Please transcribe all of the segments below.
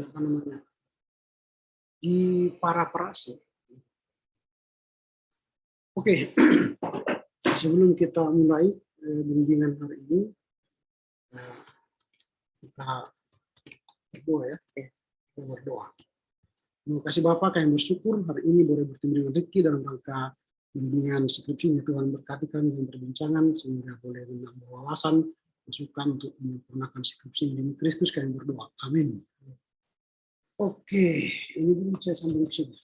apa namanya, di parafrase. Oke, sebelum kita mulai bimbingan hari ini, kita berdoa ya. Kita berdoa. Terima kasih Bapak, kami bersyukur hari ini boleh bertemu dengan Ricky dalam rangka bimbingan skripsi. Tuhan berkati kami dengan perbincangan sehingga boleh menambah wawasan, masukan untuk menyempurnakan skripsi demi Kristus. Kami berdoa. Amin. Oke, ini dulu saya sambung ke sini.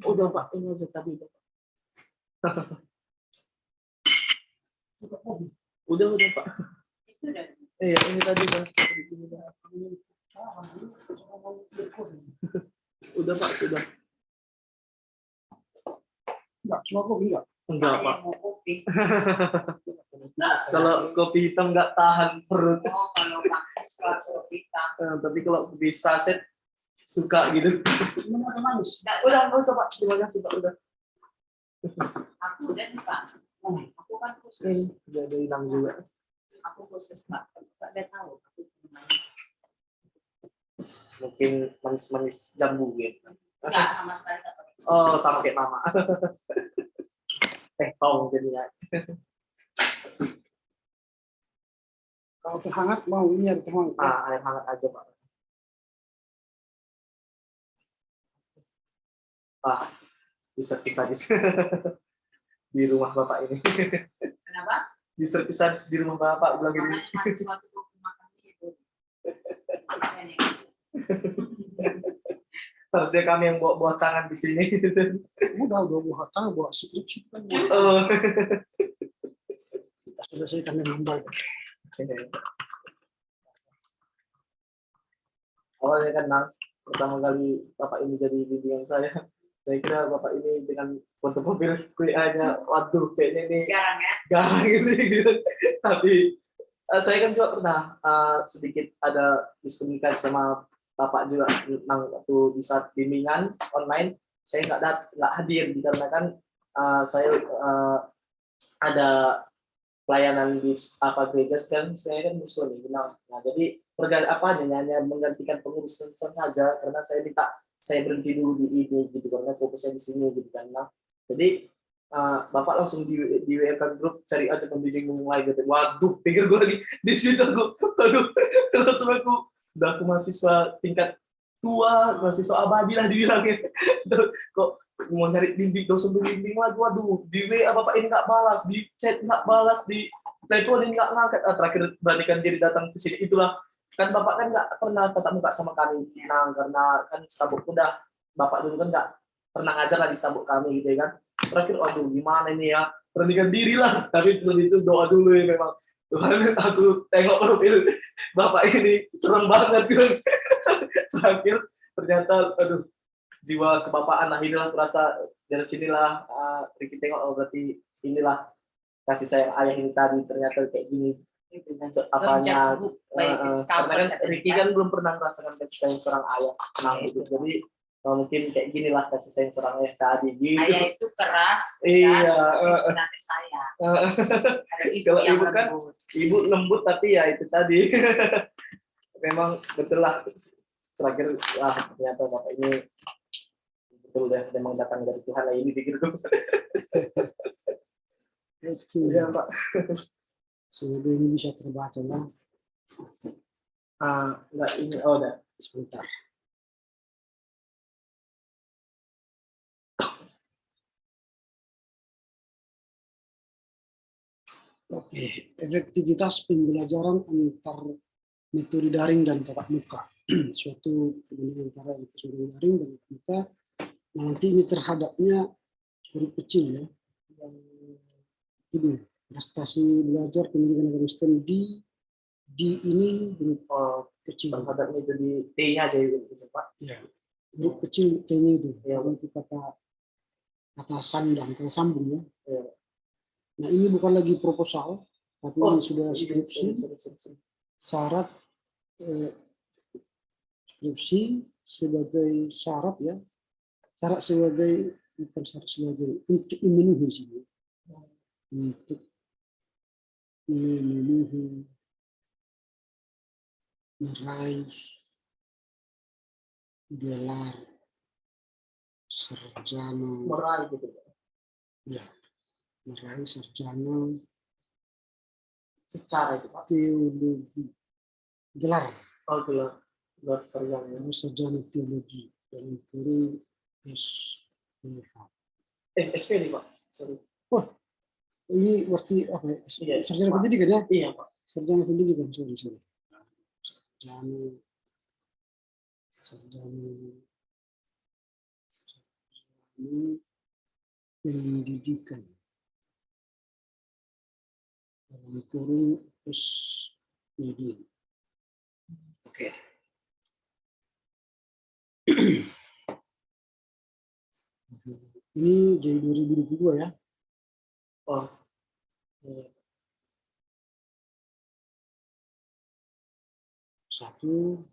Udah Pak, ini aja tadi Pak. Udah Pak. Iya, ini tadi Pak. Udah Pak, sudah. Enggak, cuma kopi enggak? Enggak Pak. Kalau kopi hitam enggak tahan perut. Oh, kalau kopi hitam. Tapi kalau kopi saset suka gitu. Manis. Udah, nggak usah Pak. Terima kasih Pak, udah. Aku udah Pak. Aku kan Ini khusus. udah ada hilang juga. Aku khusus Pak. Enggak tahu. Mungkin manis-manis jambu gitu. Enggak sama sekali enggak pakai. Oh, sama kayak mama. Tong jadinya. Kalau teh hangat mau ini ada teh hangat. Air hangat aja Pak. Bisa di rumah Bapak ini. Kenapa? Bisa di rumah Bapak bilang gini. Makanya mahasiswa itu makan itu. Harusnya kami yang bawa tangan di sini. Udah buah tangan, buah skripsi kan. Oh. Kita selesaikan dengan baik. Awalnya kan Nang, pertama kali Bapak ini jadi bimbingan saya kira Bapak ini dengan foto profil QA-nya, waduh kayaknya ini garang gitu. Tapi saya kan juga pernah sedikit ada miskomunikasi sama Bapak juga tentang waktu di saat bimbingan online. Saya nggak hadir dikarenakan saya ada pelayanan di gereja kan, saya kan muslim kenal. Nah jadi hanya menggantikan pengurus saja karena saya berhenti dulu di ini gitu karena fokusnya di sini gitu kan. Nah, jadi Bapak langsung di WA grup cari aja pembimbing mulai gitu. Waduh, pikir gue lagi di situ aduh, terus aku mahasiswa tingkat tua, mahasiswa abadi lah dibilangnya. Kok mau cari dosen bimbing lagi, waduh, di WA Bapak ini nggak balas, di chat nggak balas, di telepon ini nggak ngangkat. Terakhir beranikan diri datang ke sini, itulah kan Bapak kan nggak pernah tatap muka sama kami, nah karena kan sabuk udah Bapak dulu kan nggak pernah ngajar lah di sabuk kami gitu ya kan. Terakhir, waduh gimana ini ya, beranikan diri lah, tapi itu doa dulu ya memang. Tuhan, aku tengok profil Bapak ini serem banget kan. Terakhir ternyata aduh jiwa kebapaan akhirnya terasa dari sinilah Ricky tengok, oh berarti inilah kasih sayang ayah ini tadi ternyata kayak gini apanya. Karena kan Ricky kan belum pernah merasakan kasih sayang seorang ayah, nah gitu. Jadi mungkin kayak ginilah kasih sayang seorang ayah tadi gitu. Ayah itu keras, iya, sebenarnya saya. Kalau ibu kan ibu lembut tapi ya itu tadi. Memang betul lah, terakhir ternyata Bapak ini betul ya memang datang dari Tuhan lah ini pikirku. Iya Pak. Semoga ini bisa terbaca lah. Enggak ini, oh udah Sebentar. Oke, efektivitas pembelajaran antar metode daring dan tatap muka. Suatu perbandingan antara metode daring dan tatap muka. Nah, nanti ini terhadapnya huruf kecil ya. Yang ini prestasi belajar pendidikan agama Kristen di ini huruf kecil. Terhadapnya jadi T-nya aja gitu Pak. Ya, huruf kecil T-nya itu. Ya, itu kata sandang, kata sambung ya. Ya. Nah, ini bukan lagi proposal, tapi ini sudah skripsi. Syarat skripsi sebagai syarat ya. Syarat sebagai bukan syarat sebagai untuk memenuhi sini, untuk memenuhi, meraih gelar sarjana, Meraih gitu. ya, meraih sarjana Secara itu Pak. teologi, gelar Oh gelar sarjana. sarjana teologi dalam kurung SPH. SPD Pak. Sorry. Wah, ini berarti apa ya? Iya, Sarjana Pak. pendidikan ya? Iya Pak. Sarjana pendidikan, sorry. Sarjana pendidikan dalam kurung SPD. Oke. Ini dari 2022 ya. Oh. Iya. Satu.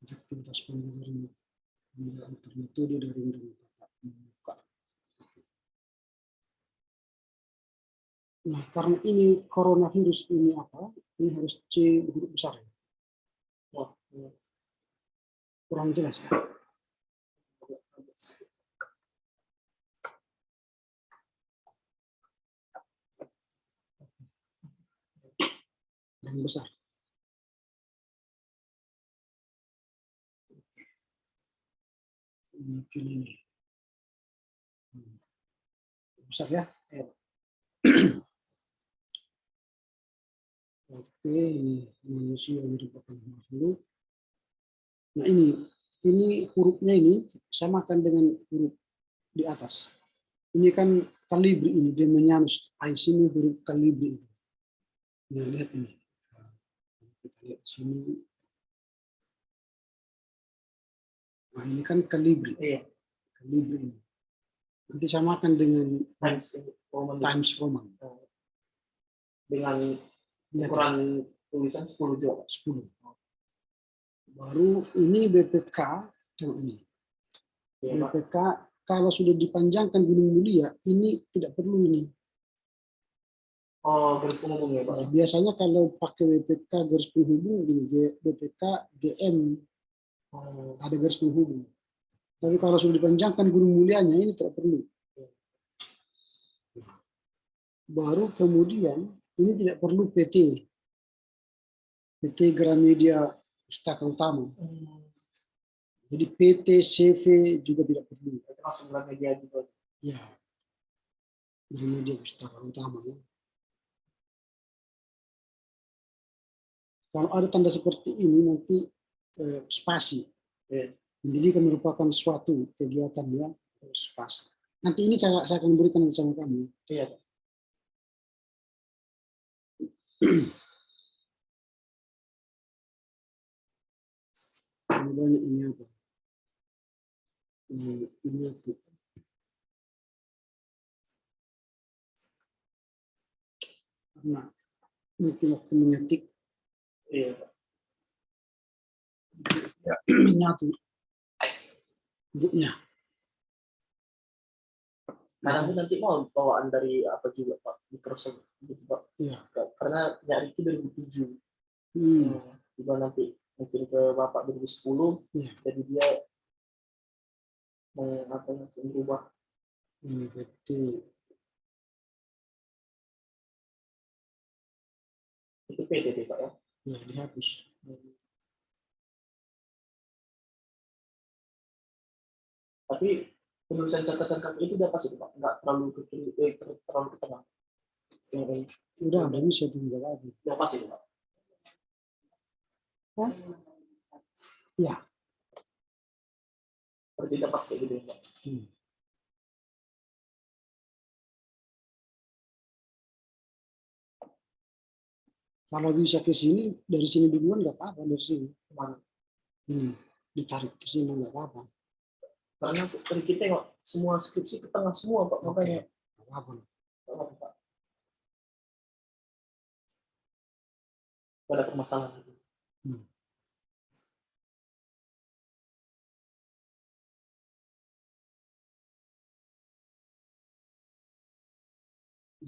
Aktivitas pembelajaran metode daring dan tatap muka. Nah, karena ini coronavirus ini apa? Ini harus C huruf besar. Oh. Iya. Kurang jelas. Yang besar. Mungkin ini. Besar ya. Oke, ini manusia merupakan makhluk. Nah ini hurufnya ini samakan dengan huruf di atas. Ini kan kalibri ini, dia menyanus. Sini huruf kalibri itu. Nah, lihat ini. Kita lihat sini. Nah, ini kan kalibri. Iya. Kalibri ini. Nanti samakan dengan Times Roman. Dengan ukuran tulisan 10 juga. 10. Baru ini BPK yang ini. Iya, BPK kalau sudah dipanjangkan Gunung Mulia, ini tidak perlu ini. Oh, garis penghubung ya Pak. Nah, biasanya kalau pakai BPK garis penghubung ini BPK GM ada garis penghubung. Tapi kalau sudah dipanjangkan Gunung Mulianya ini tidak perlu. Baru kemudian ini tidak perlu PT Gramedia Pustaka Utama. Jadi PT CV juga tidak perlu. Itu langsung media juga. Ya, Gramedia Pustaka Utama. Ya. Kalau ada tanda seperti ini nanti spasi. Pendidikan merupakan suatu kegiatan ya, spasi. Nanti ini saya akan berikan sama kamu. Iya. Ini banyak ini apa? Ini apa? Karena mungkin waktu mengetik ya, menyatu bukunya. Nanti mau bawaan dari apa juga Pak, Microsoft gitu Pak. Ya. Karena nyari itu 2007. Juga nanti mungkin ke Bapak 2010. Ya. Jadi dia apa yang berubah. Ini PT. Itu PT Pak ya? Ya, dihapus. Tapi penulisan catatan kaki itu udah pasti Pak, nggak terlalu ke kiri, terlalu ke tengah. Udah ada ini saya tinggal lagi. Udah pasti Pak. Hah? Ya. Berarti udah pas kayak gitu ya Pak. Kalau bisa ke sini, dari sini duluan nggak apa-apa dari sini. Mana? Ini ditarik ke sini nggak apa-apa. Karena tadi kita tengok semua skripsi ke tengah semua Pak, makanya Nggak apa-apa. nggak apa-apa, Pak. Nggak ada permasalahan. Hmm.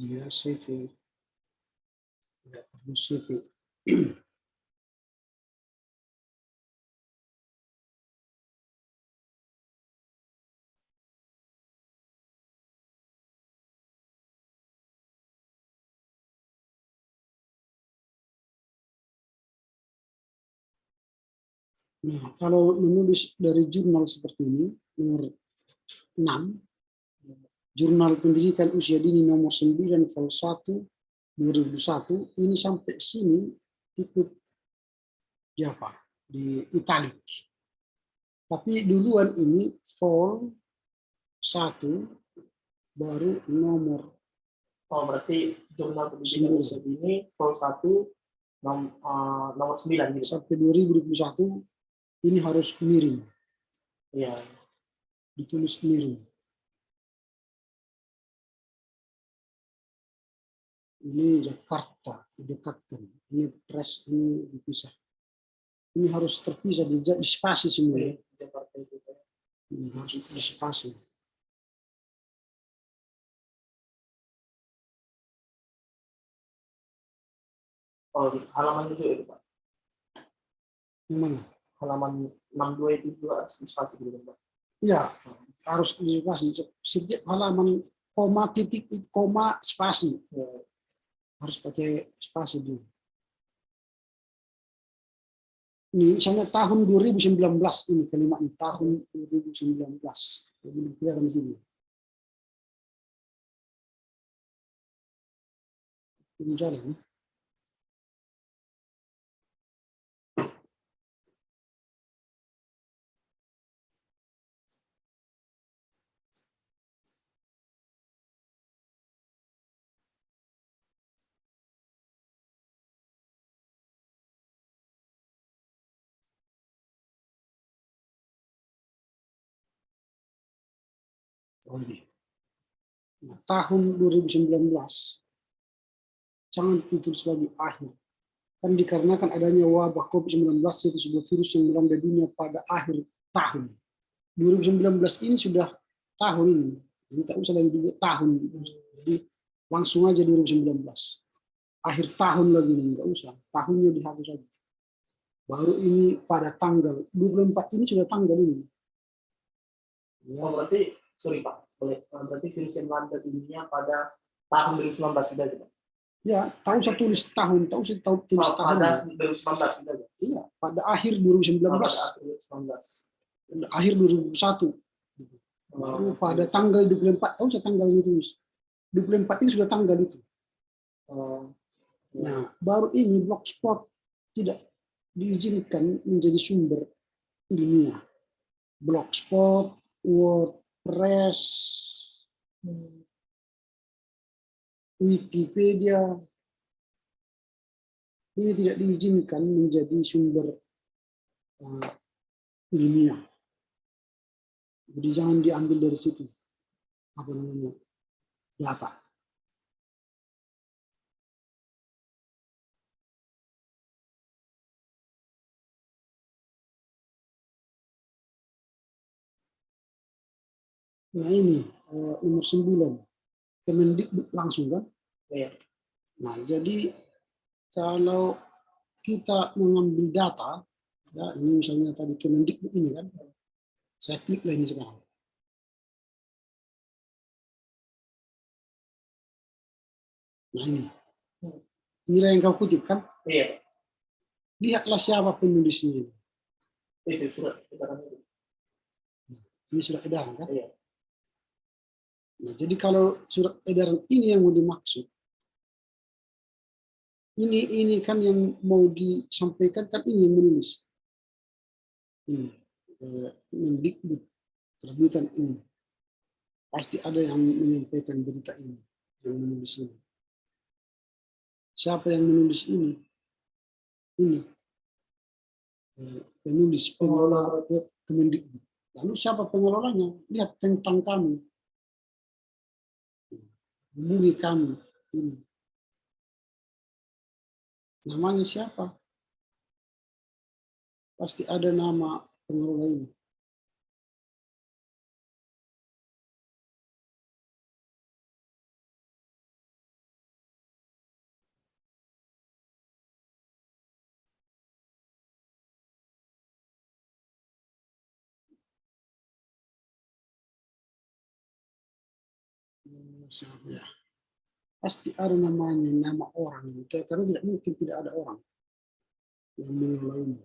Iya, CV. Tidak perlu CV. Nah, kalau menulis dari jurnal seperti ini, nomor 6, Jurnal Pendidikan Usia Dini nomor 9 vol 1 2001, ini sampai sini ikut di apa? Di italic. Tapi duluan ini vol 1 baru nomor Oh, berarti jurnal pendidikan usia dini vol 1 nomor 9 gitu. sampai 2021 ini harus miring, Iya. ditulis miring. Ini Jakarta didekatkan, ini press ini dipisah. Ini harus terpisah di spasi semua. Iya, Jakarta itu. Ini harus di spasi. Oh, halaman itu itu Pak. Yang mana? Halaman 62 itu juga spasi gitu Pak. Ya, harus di spasi. Setiap halaman koma titik koma spasi. Ya. Harus pakai spasi dulu. Ini misalnya tahun 2019 ini kalimat ini tahun 2019. Jadi kita di sini. Ini jalan. Oh ini. Nah, tahun 2019 jangan ditulis lagi akhir. Kan dikarenakan adanya wabah COVID-19 yaitu sebuah virus yang melanda dunia pada akhir tahun. 2019 ini sudah tahun ini. Jadi tak usah lagi dulu tahun. Jadi langsung aja 2019. Akhir tahun lagi ini, enggak usah. Tahunnya dihapus saja. Baru ini pada tanggal 24 ini sudah tanggal ini. Ya. Oh, berarti sorry Pak, boleh. Berarti virus yang melanda dunia pada tahun 2019 sudah gitu. Ya, tahu saya tulis tahun, tahu saya tahu tulis Oh, tahun. pada 2019 sudah gitu. Iya, pada akhir 2019. Oh, pada akhir 2019. Akhir 2021. Baru pada tanggal 24, tahu saya tanggal itu tulis. 24 ini sudah tanggal itu. Nah, baru ini Blogspot tidak diizinkan menjadi sumber ilmiah. Blogspot, WordPress, Wikipedia, ini tidak diizinkan menjadi sumber ilmiah. Jadi jangan diambil dari situ. Apa namanya? Data. Nah ini nomor 9. Kemendikbud langsung kan? Iya. Nah jadi kalau kita mengambil data, ya ini misalnya tadi Kemendikbud ini kan, saya klik lah ini sekarang. Nah inilah yang kau kutip kan? Iya. Lihatlah siapa penulisnya. Itu surat edaran itu. Ini surat edaran kan? Iya. Nah, jadi kalau surat edaran ini yang mau dimaksud, ini kan yang mau disampaikan kan ini yang menulis. Ini Mendikbud terbitan ini. Pasti ada yang menyampaikan berita ini, yang menulis ini. Siapa yang menulis ini? Ini. penulis pengelola web Kemendikbud. Lalu siapa pengelolanya? Lihat tentang kami, hubungi kami. Ini. Namanya siapa? Pasti ada nama pengelola ini. Siapa ya? Pasti ada namanya, nama orang. Karena tidak mungkin tidak ada orang yang mengelola ini.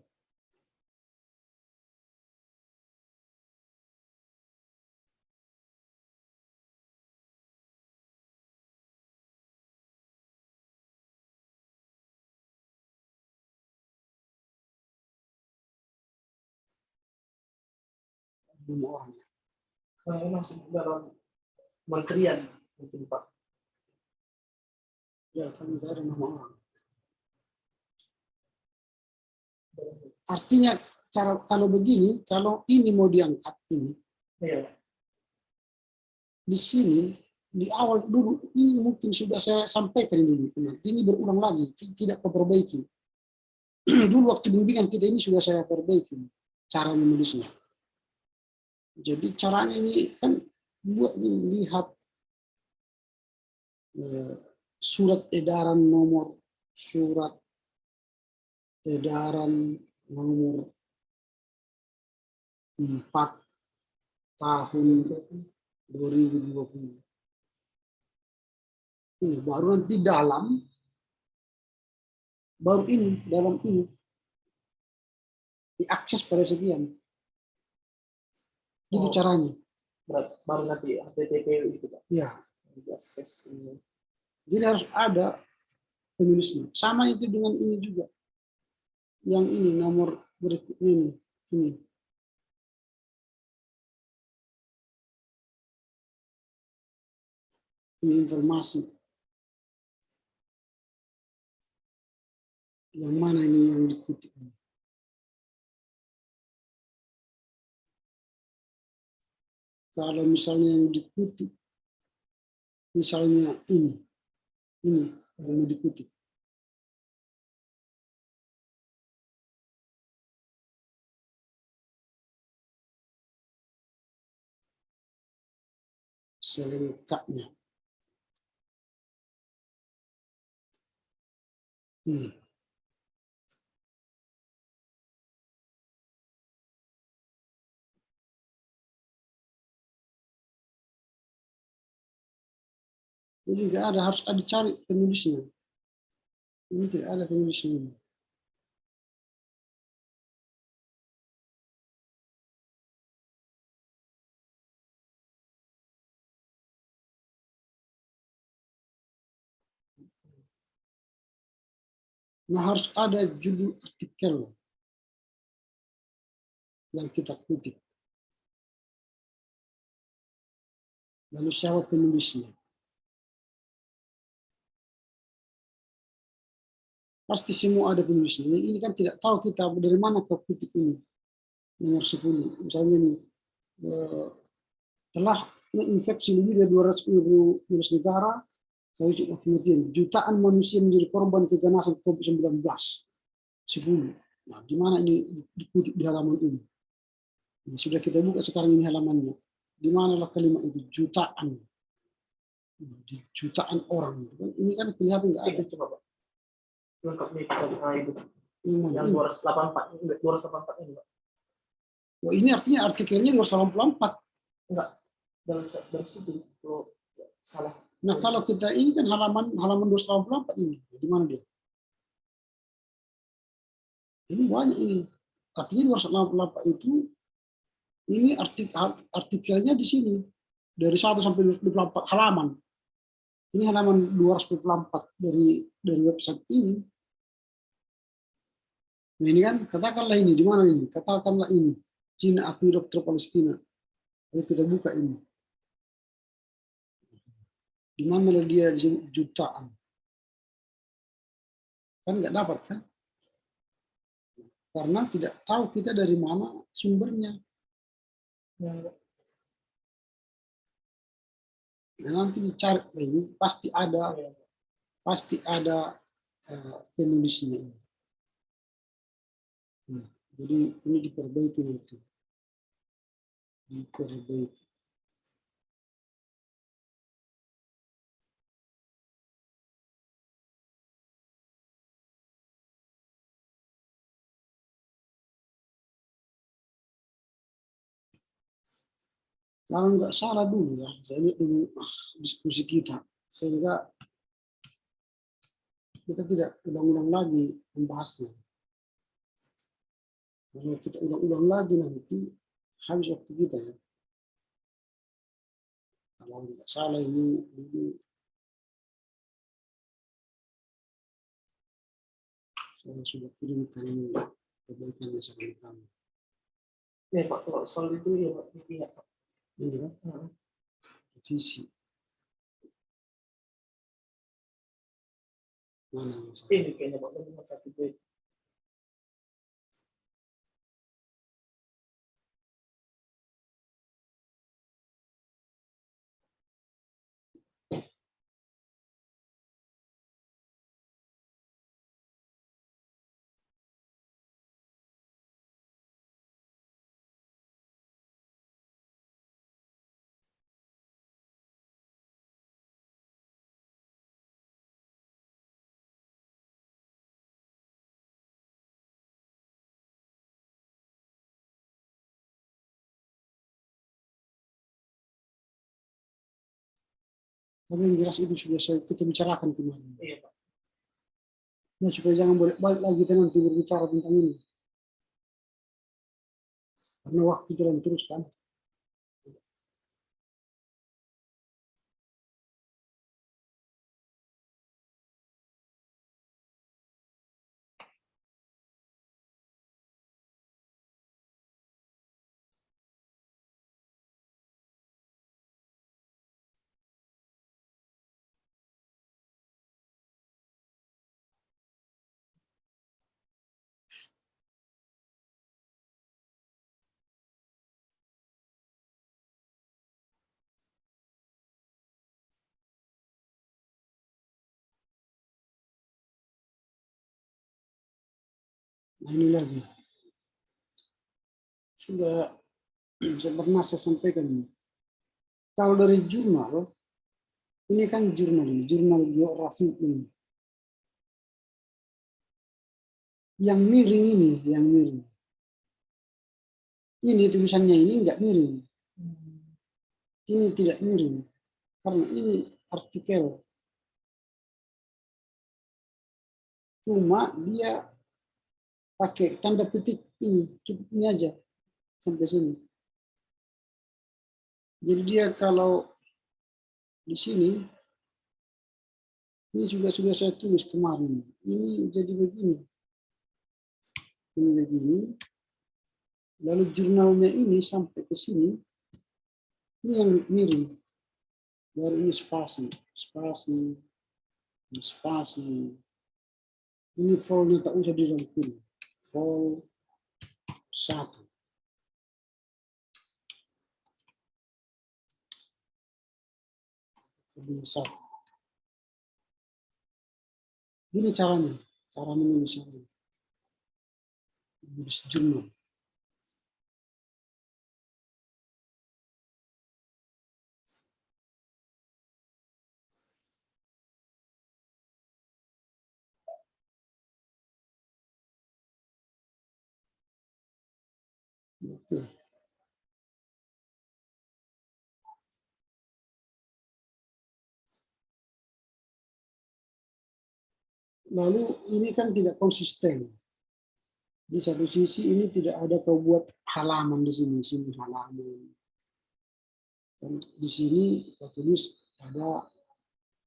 Nama orang. Kalau masuk dalam kementerian mungkin Pak. Ya, kan tidak ada nama orang. Artinya cara kalau begini, kalau ini mau diangkat ini, Iya. di sini di awal dulu ini mungkin sudah saya sampaikan dulu. Ini berulang lagi, tidak terperbaiki. Dulu waktu bimbingan kita ini sudah saya perbaiki cara menulisnya. Jadi caranya ini kan buat lihat surat edaran nomor 4 tahun 2020. Ini baru nanti dalam ini diakses pada sekian. Itu caranya. Baru nanti HTTP itu Pak. Ya. Diakses ini. Jadi harus ada penulisnya. Sama itu dengan ini juga. Yang ini nomor berikutnya ini. Ini informasi. Yang mana ini yang dikutip? Kalau misalnya yang dikutip, misalnya ini yang mau dikutip. Selengkapnya. Ini. Jadi nggak ada, harus ada cari penulisnya. Ini tidak ada penulisnya. Nah, harus ada judul artikel yang kita kutip. Lalu siapa penulisnya? Pasti semua ada penulisnya. Ini kan tidak tahu kita dari mana ke kutip ini. Nomor 10. Misalnya ini, telah menginfeksi lebih dari 250 negara, kemudian jutaan manusia menjadi korban keganasan COVID-19. 10. Nah, di mana ini dikutip di halaman ini? Nah, sudah kita buka sekarang ini halamannya. Di manalah kalimat itu? Jutaan. Di jutaan orang. Ini kan kelihatan nggak ada. Coba Pak. Lengkapnya kita itu. Yang 284 ini Pak. Oh, ini artinya artikelnya 284. Enggak. Dari situ kalau salah. Nah, kalau kita ini kan halaman 284 ini. Di mana dia? Ini banyak ini. Artinya 284 itu ini artikelnya di sini. Dari 1 sampai 24 halaman. Ini halaman 224 dari website ini. Nah, ini kan katakanlah ini di mana ini? Katakanlah ini Cina akui dokter Palestina. Lalu kita buka ini. Di mana dia disebut jutaan? Kan nggak dapat kan? karena tidak tahu kita dari mana sumbernya. Nah, nanti dicari, ini pasti ada penulisnya. Nah, jadi ini diperbaiki nanti, diperbaiki. Kalau nggak salah dulu ya, saya lihat dulu diskusi kita, sehingga kita tidak ulang-ulang lagi membahasnya. Kalau kita ulang-ulang lagi nanti habis waktu kita ya. Kalau nggak salah ini saya sudah kirimkan perbaikannya sama kamu. Ya Pak, kalau soal itu ya Pak, ingat Pak. Ini kan revisi. Mana Ini kayaknya Pak, nomor 1 itu. Tapi yang jelas itu sudah kita bicarakan kemarin. Iya Pak. Nah, supaya jangan balik lagi kita nanti berbicara tentang ini. Karena waktu jalan terus kan. Nah, ini lagi. Sudah pernah saya sampaikan. Kalau dari jurnal, ini kan jurnal geografi ini. Yang miring ini, yang miring. Ini tulisannya ini enggak miring. Ini tidak miring. Karena ini artikel. Cuma dia pakai tanda petik ini, cukup ini aja. Sampai sini. Jadi dia kalau di sini, ini juga sudah saya tulis kemarin. Ini jadi begini. Ini begini. Lalu jurnalnya ini sampai ke sini. Ini yang miring. Baru ini spasi. Ini folnya tak usah dirangkum. Fol 1. Ini caranya, cara menulisnya. Menulis jurnal. Oke. Lalu ini kan tidak konsisten. Di satu sisi ini tidak ada kau buat halaman di sini halaman. Dan di sini kau tulis ada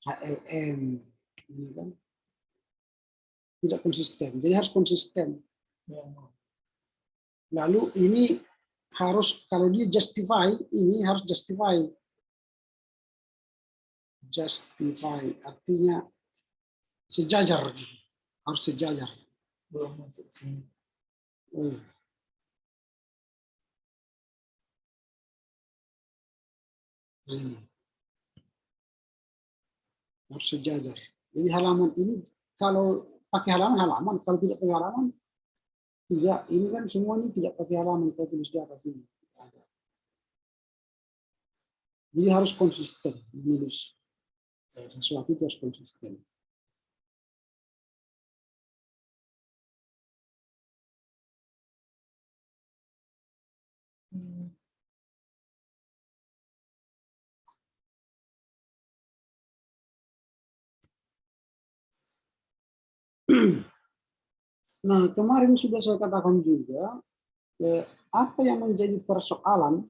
HLM, ini kan tidak konsisten. Jadi harus konsisten. Lalu ini harus kalau dia justify, ini harus justify. Justify artinya sejajar, harus sejajar. Belum masuk sini. Oh, iya. Nah, ini harus sejajar. Jadi halaman ini kalau pakai halaman, kalau tidak pakai halaman tidak. Ini kan semua ini tidak pakai halaman, kalau tulis di atas ini. Ada. Jadi harus konsisten menulis sesuatu, itu harus konsisten. Nah, kemarin sudah saya katakan juga, apa yang menjadi persoalan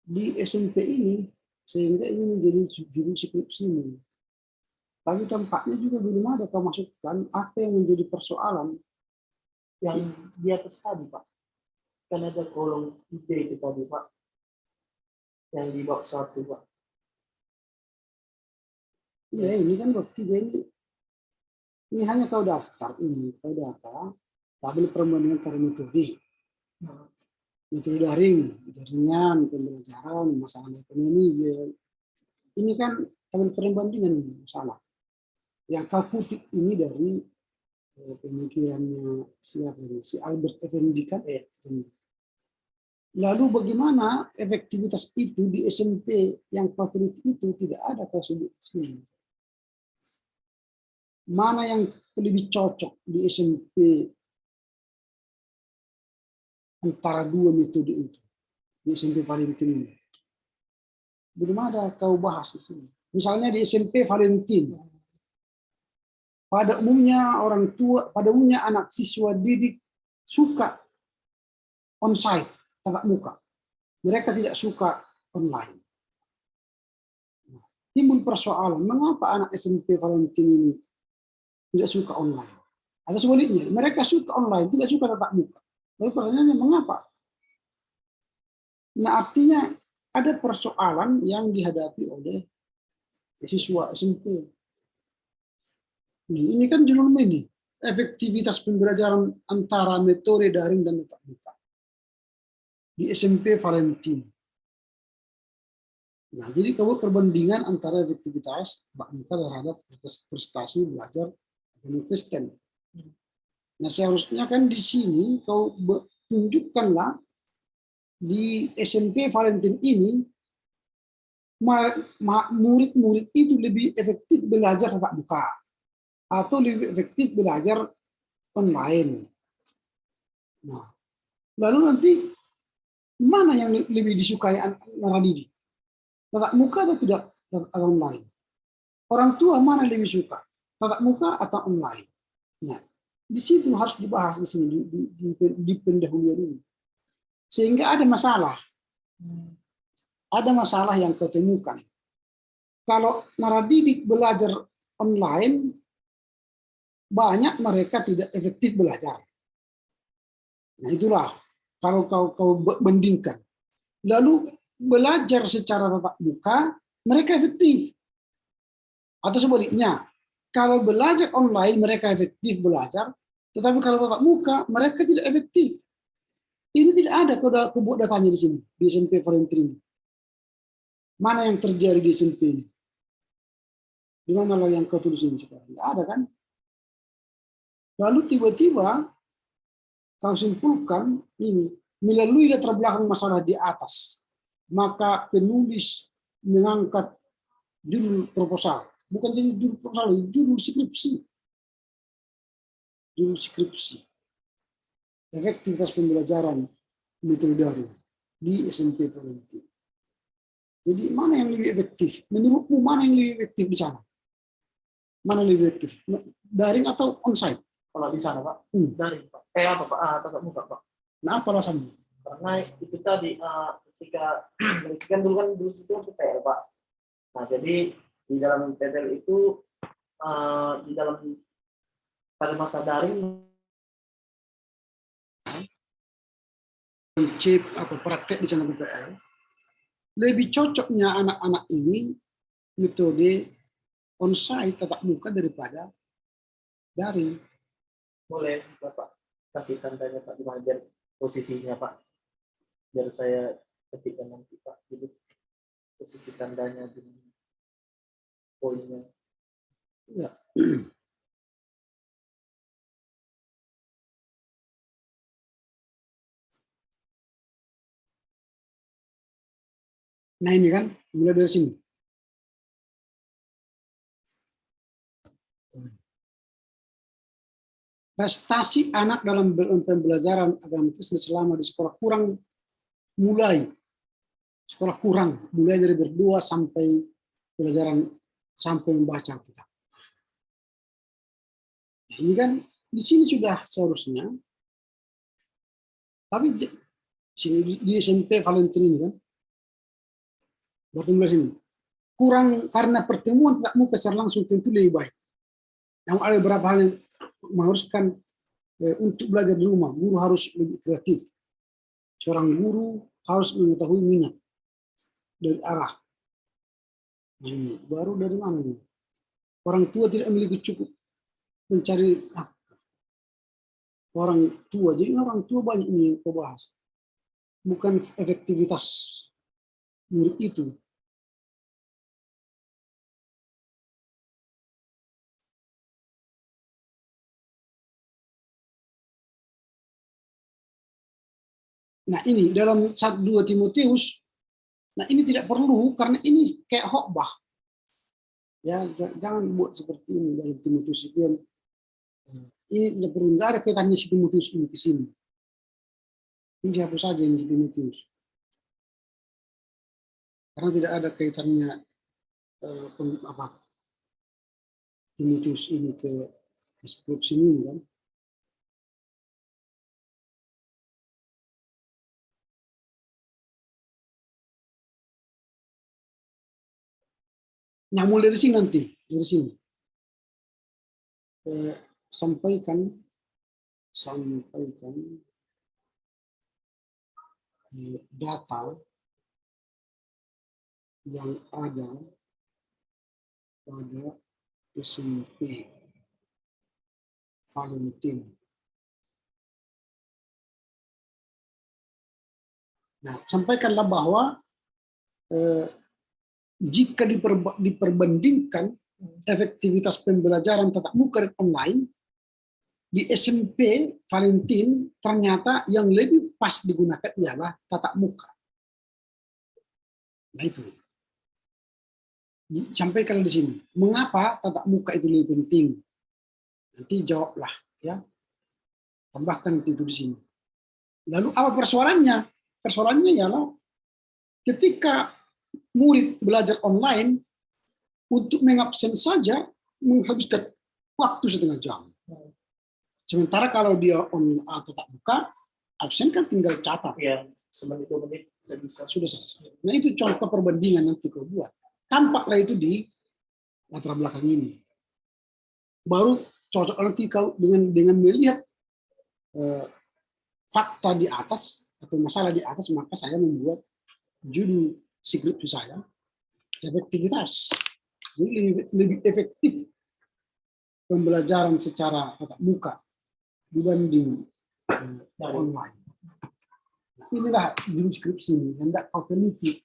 di SMP ini, sehingga ini menjadi judul skripsi ini. Tapi tampaknya juga belum ada kau masukkan apa yang menjadi persoalan. Yang di atas tadi, Pak. Kan ada kolom IP itu tadi, Pak. Yang di bab 1, Pak. Ya, ini kan bab 3 ini hanya kau daftar ini, kau data, tabel perbandingan antara metode. Metode daring, jaringan, pembelajaran, masalah ekonomi. Ya. Ini kan tabel perbandingan masalah. Yang kau kutip ini dari pemikirannya siapa ini? Si Albert Effendi kan? Lalu bagaimana efektivitas itu di SMP yang kau teliti itu tidak ada kau sebut di sini. Mana yang lebih cocok di SMP antara dua metode itu di SMP Valentin ini? Belum ada kau bahas di sini. Misalnya di SMP Valentin, pada umumnya orang tua, pada umumnya anak siswa didik suka onsite, tatap muka. Mereka tidak suka online. Timbul persoalan, mengapa anak SMP Valentin ini tidak suka online? Atau sebaliknya, mereka suka online, tidak suka tatap muka. Lalu pertanyaannya, mengapa? Nah, artinya ada persoalan yang dihadapi oleh siswa SMP. Ini kan judul ini, efektivitas pembelajaran antara metode daring dan tatap muka di SMP Valentin. Nah, jadi kalau perbandingan antara efektivitas tatap muka terhadap prestasi belajar agama Kristen. Nah, seharusnya kan di sini kau tunjukkanlah di SMP Valentin ini murid-murid itu lebih efektif belajar tatap muka atau lebih efektif belajar online. Nah, lalu nanti mana yang lebih disukai anak didik? Tatap muka atau tidak online? Orang tua mana lebih suka? Tatap muka atau online? Nah, di situ harus dibahas di sini di pendahuluan ini. Sehingga ada masalah. Ada masalah yang kau temukan. Kalau naradidik belajar online, banyak mereka tidak efektif belajar. Nah, itulah kalau kau bandingkan. Lalu belajar secara tatap muka, mereka efektif. Atau sebaliknya, kalau belajar online mereka efektif belajar, tetapi kalau tatap muka mereka tidak efektif. Ini tidak ada kau buat datanya di sini di SMP Valentin. Mana yang terjadi di SMP ini? Di mana lah yang kau tulis ini sekarang? Tidak ada kan? Lalu tiba-tiba kau simpulkan ini melalui latar belakang masalah di atas, maka penulis mengangkat judul proposal, bukan judul proposal, judul skripsi. Judul skripsi. Efektivitas pembelajaran metode daring di SMP Valentin. Jadi mana yang lebih efektif? Menurutmu mana yang lebih efektif di sana? Mana yang lebih efektif? Daring atau onsite? Kalau di sana, Pak, daring, Pak. Apa, Pak? Tatap muka, Pak. Nah, apa alasannya? Karena itu tadi ketika kan dulu situ PTL, Pak. Nah, jadi di dalam PTL itu di dalam pada masa daring chip apa praktek di channel PPL, lebih cocoknya anak-anak ini metode onsite tatap muka daripada daring. boleh, Bapak. kasih tandanya Pak di mana biar posisinya Pak, biar saya ketikkan nanti Pak, jadi posisi tandanya di mana, poinnya. Ya. Nah ini kan mulai dari sini. Prestasi anak dalam pembelajaran agama Kristen selama di sekolah kurang mulai dari berdoa sampai pelajaran sampai membaca Alkitab. Nah, ini kan di sini sudah seharusnya, tapi sini di SMP Valentin ini kan, berarti mulai sini kurang karena pertemuan tak muka secara langsung tentu lebih baik. Yang ada beberapa hal yang mengharuskan untuk belajar di rumah, guru harus lebih kreatif. Seorang guru harus mengetahui minat dari arah. Nah, baru dari mana nih? Orang tua tidak memiliki cukup mencari nafkah. Orang tua, jadi orang tua banyak ini yang kau bahas. Bukan efektivitas murid itu. Nah ini dalam 1-2 Timotius, nah ini tidak perlu karena ini kayak khotbah. Ya jangan buat seperti ini dalam Timotius itu. Ini tidak perlu, nggak ada kaitannya si Timotius ini ke sini. Ini dihapus saja ini si Timotius. Karena tidak ada kaitannya Timotius ini ke skripsi ini kan. Nah mulai dari sini nanti, dari sini sampaikan data yang ada pada SMP Valentin. Nah, sampaikanlah bahwa jika diperbandingkan efektivitas pembelajaran tatap muka dan online, di SMP Valentin ternyata yang lebih pas digunakan ialah tatap muka. Nah itu. Sampaikan di sini. Mengapa tatap muka itu lebih penting? Nanti jawablah, ya. Tambahkan itu di sini. Lalu apa persoalannya? Persoalannya ialah ketika murid belajar online, untuk mengabsen saja menghabiskan waktu setengah jam. Sementara kalau dia tatap muka, absen kan tinggal catat. Ya, semenit 2 menit bisa. Sudah selesai. Nah itu contoh perbandingan nanti kau buat. Tampaklah itu di latar belakang ini. Baru cocok nanti kau dengan melihat fakta di atas atau masalah di atas, maka saya membuat judul skripsi saya efektivitas. Jadi lebih efektif pembelajaran secara tatap muka dibanding online. Nah, inilah judul skripsi ini, hendak kau teliti.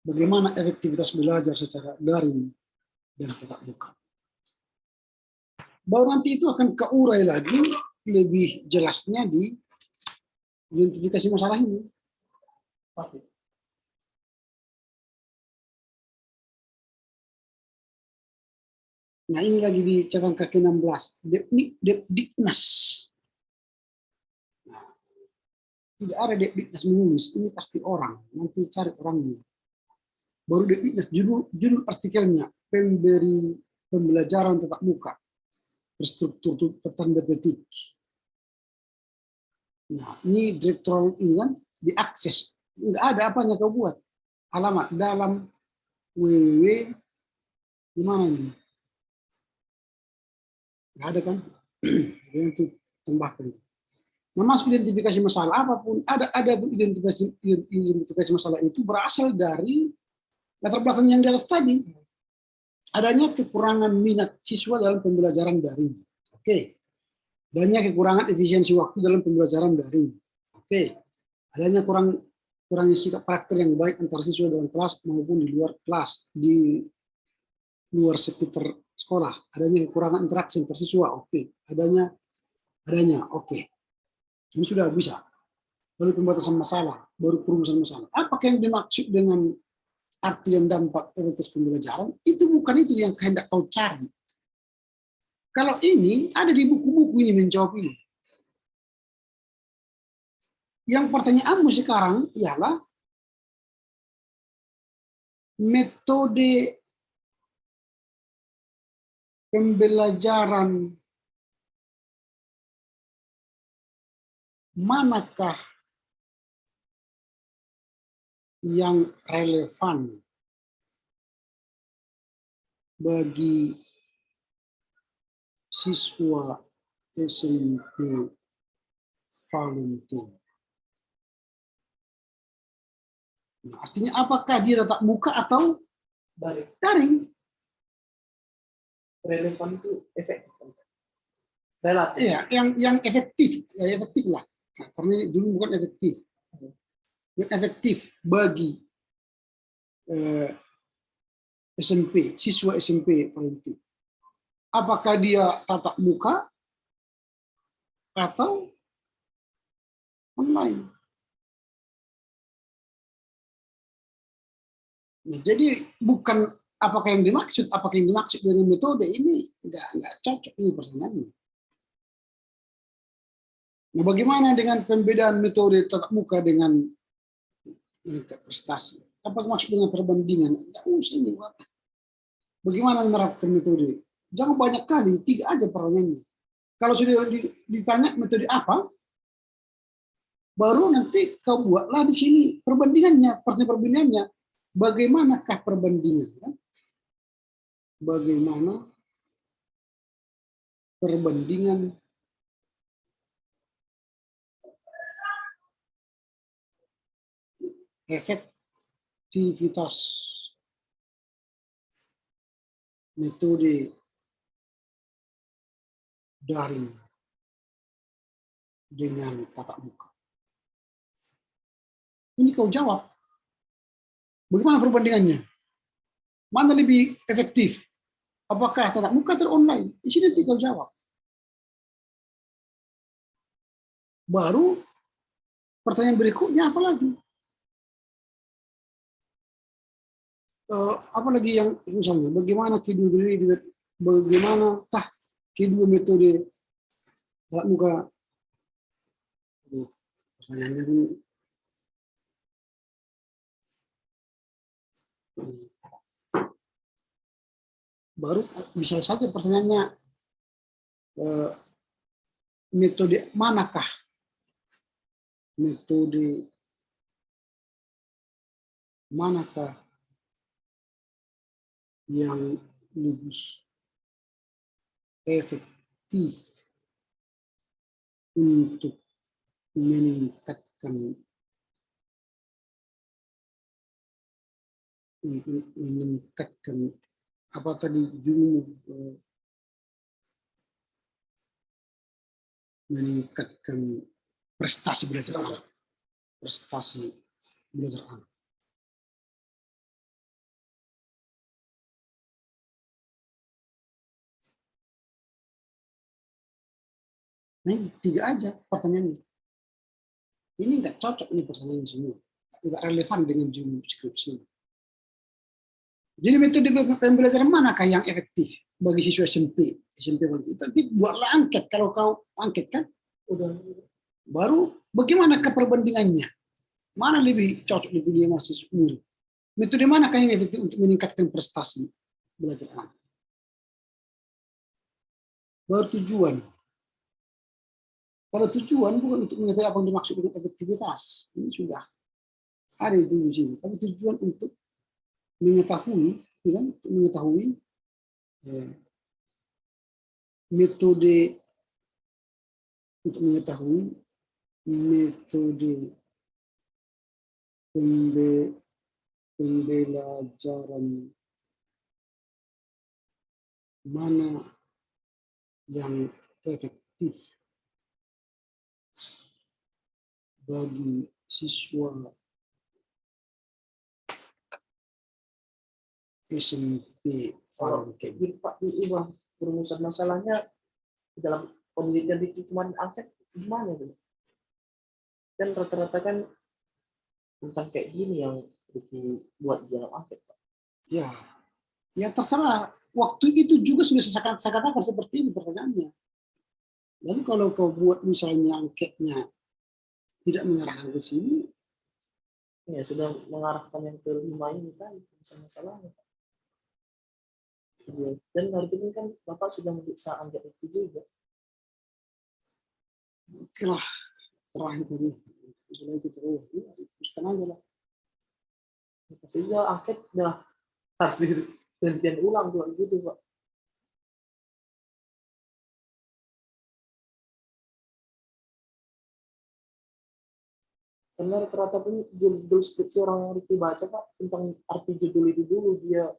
Bagaimana efektivitas belajar secara daring dan tatap muka. Baru nanti itu akan keurai lagi lebih jelasnya di identifikasi masalah ini. Nah ini lagi di catatan kaki 16, Depdiknas. Nah, tidak ada Depdiknas menulis, ini pasti orang, nanti cari orangnya. Baru Depdiknas, judul artikelnya, pemberi pembelajaran tatap muka, berstruktur bertanda petik. Nah ini direktoral ini kan, diakses, nggak ada apanya kau buat. Alamat dalam www, di mana ini? Nggak ada kan? Untuk tambahkan. Nah, masuk identifikasi masalah apapun, ada identifikasi masalah itu berasal dari latar belakang yang di atas tadi. adanya kekurangan minat siswa dalam pembelajaran daring. Oke. Adanya kekurangan efisiensi waktu dalam pembelajaran daring. Oke. Adanya kurangnya sikap karakter yang baik antara siswa dalam kelas maupun di luar kelas, di luar sekitar sekolah. Adanya kekurangan interaksi antar siswa. Oke. Adanya, oke. Ini sudah bisa. Lalu pembatasan masalah, baru perumusan masalah. Apakah yang dimaksud dengan arti dan dampak efektivitas pembelajaran? Itu bukan itu yang hendak kau cari. Kalau ini ada di buku-buku ini menjawab ini. Yang pertanyaanmu sekarang ialah metode pembelajaran manakah yang relevan bagi siswa SMP Valentine? Nah, artinya apakah dia tatap muka atau daring? Relevan itu efektif. Relatif. Iya, yang efektif, ya efektif lah. Nah, karena dulu bukan efektif. Yang efektif bagi SMP, siswa SMP Valentine. Apakah dia tatap muka atau online? Nah, jadi bukan apakah yang dimaksud dengan metode ini nggak cocok ini pertanyaannya. Nah, bagaimana dengan pembedaan metode tatap muka dengan meningkat prestasi? Apa maksud dengan perbandingan? Nggak usah ini. Bagaimana menerapkan metode? Jangan banyak kali, 3 aja pertanyaannya. Kalau sudah ditanya metode apa, baru nanti kau buatlah di sini perbandingannya, perbandingannya. Bagaimanakah perbandingan? Bagaimana perbandingan efektivitas metode daring dengan tatap muka? Ini kau jawab. Bagaimana perbandingannya? Mana lebih efektif? Apakah tatap muka atau online? Di sini kau jawab. Baru pertanyaan berikutnya apa lagi? Apalagi yang misalnya bagaimana kedua metode tatap muka? Pertanyaannya dulu. Baru bisa saja pertanyaannya metode manakah yang lebih efektif untuk meningkatkan apa tadi judulnya, meningkatkan prestasi belajar anak. Nah, 3 aja pertanyaannya. Ini nggak cocok ini pertanyaan semua, nggak relevan dengan judul skripsi. Jadi metode pembelajaran manakah yang efektif bagi siswa SMP begitu? Tapi buatlah angket, kalau kau angket kan, baru bagaimana perbandingannya? Mana lebih cocok dipilih mahasiswa murid? Metode manakah yang efektif untuk meningkatkan prestasi belajar anak? Baru tujuan. Kalau tujuan bukan untuk mengetahui apa yang dimaksud dengan efektivitas, ini sudah ada itu di sini. Tapi tujuan untuk mengetahui metode pembelajaran mana yang efektif bagi siswa SMP Kalau kayak gini Pak, ini Bang, perumusan masalahnya dalam penelitian itu cuma angket gimana tuh? Kan rata-rata kan tentang kayak gini yang dibuat di dalam angket Pak. Ya, ya terserah. Waktu itu juga sudah saya katakan seperti ini pertanyaannya. Lalu kalau kau buat misalnya angketnya tidak mengarahkan ke sini, Ya sudah mengarahkan yang ke 5 ini kan masalahnya Pak. Ya. Dan hari ini kan Bapak sudah memeriksa angket itu juga. oke lah, terakhir ini. Misalnya itu terus, ya, teruskan aja lah. Sehingga angket udah harus penelitian ulang tuh gitu Pak. Karena rata-rata pun judul skripsi orang Ricky baca Pak tentang arti judul itu dulu dia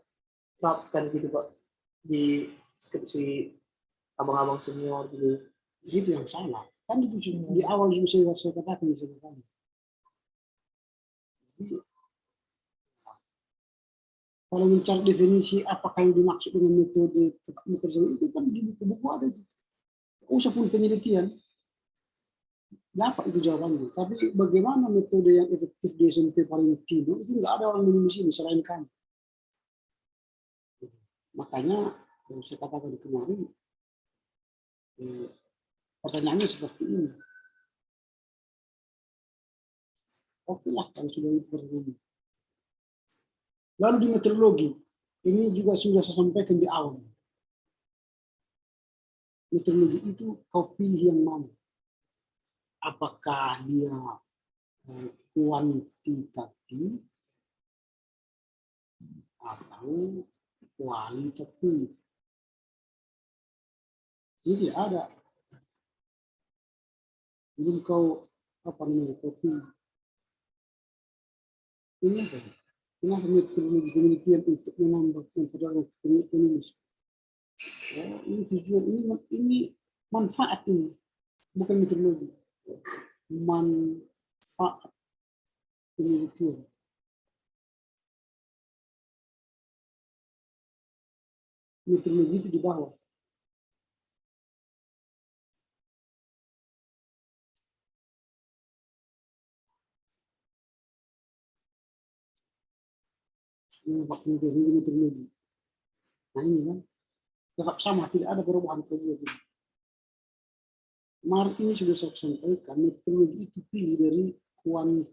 terapkan gitu Pak di skripsi abang-abang senior gitu. Itu yang salah. Kan itu di awal juga saya katakan di sini. Kalau mencari definisi apakah yang dimaksud dengan metode tetap muka itu kan di buku-buku ada. Usah pun penelitian, dapat itu jawabannya. Tapi bagaimana metode yang efektif di SMP paling tinggi itu nggak ada orang menulis ini selain kami. Makanya saya katakan kemarin, pertanyaannya seperti ini. Oke lah kalau sudah itu terjadi. Lalu di metodologi, ini juga sudah saya sampaikan di awal. Metodologi itu kau pilih yang mana? Apakah dia kuantitatif atau kualitatif? Ini ada. Belum kau apa namanya kau pilih. Ini apa? Kenapa metodologi penelitian untuk menambah memperdalam penulis? Oh, ini tujuan ini manfaat ini, bukan metodologi. Manfaat penelitian. Metodologi itu di bawah. Ini metodologi. Nah ini kan tetap sama, tidak ada perubahan kedua. Kemarin ini sudah saya sampaikan, metodologi itu pilih dari kuantitatif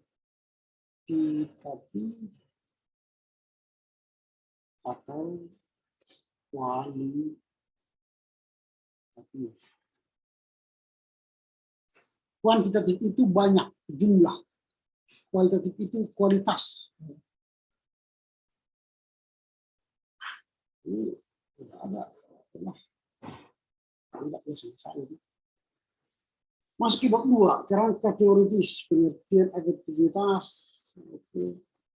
atau kualitatif. Kuantitatif itu banyak jumlah, kualitatif itu kualitas. Ini tidak ada, tidak selesai. Masuk ke bab 2, kerangka teoritis, pengertian efektivitas.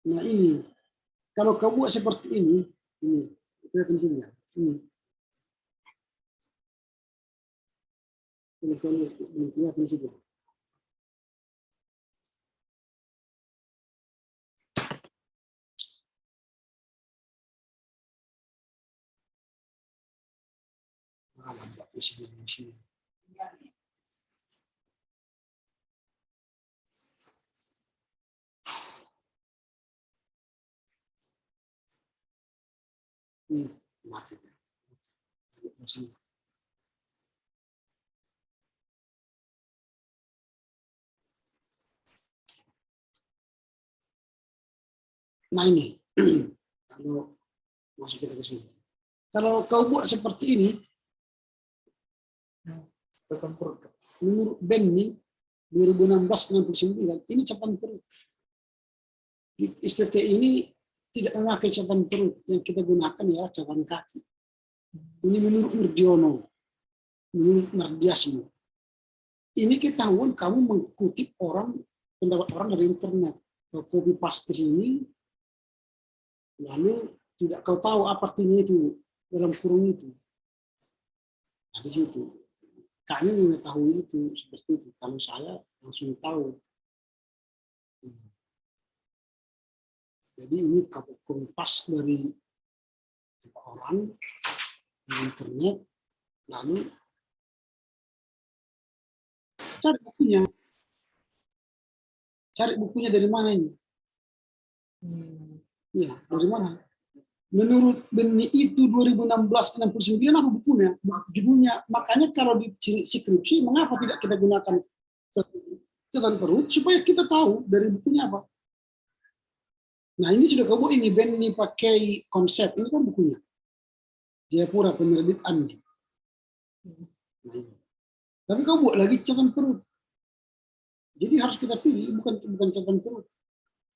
Nah ini, kalau kau buat seperti ini pentingnya. Ini. Ini kau lihat di situ. Lambat di sini. Mati. Nah ini, kalau masuk kita ke sini. Kalau kau buat seperti ini, menurut Benny 2016-69, ini catatan perut. Di STT ini tidak memakai catatan perut, yang kita gunakan ya catatan kaki. Ini menurut Murdiono, menurut Mardiasno. Ini ketahuan kamu mengkutip pendapat orang dari internet. Kau copy paste ke sini, lalu tidak kau tahu apa artinya itu dalam kurung itu. Nah, di situ kami mengetahui itu seperti itu. Kalau saya langsung tahu. Jadi ini kompas dari orang di internet, lalu cari bukunya. Cari bukunya dari mana ini? Iya, dari mana? Menurut BEMI itu 2016-69 apa bukunya? Judulnya. Makanya kalau di skripsi, mengapa tidak kita gunakan catatan perut supaya kita tahu dari bukunya apa? Nah ini sudah kamu ini BEMI pakai konsep ini kan bukunya. Jayapura penerbit Andi. Nah, tapi kau buat lagi catatan perut. Jadi harus kita pilih bukan catatan perut.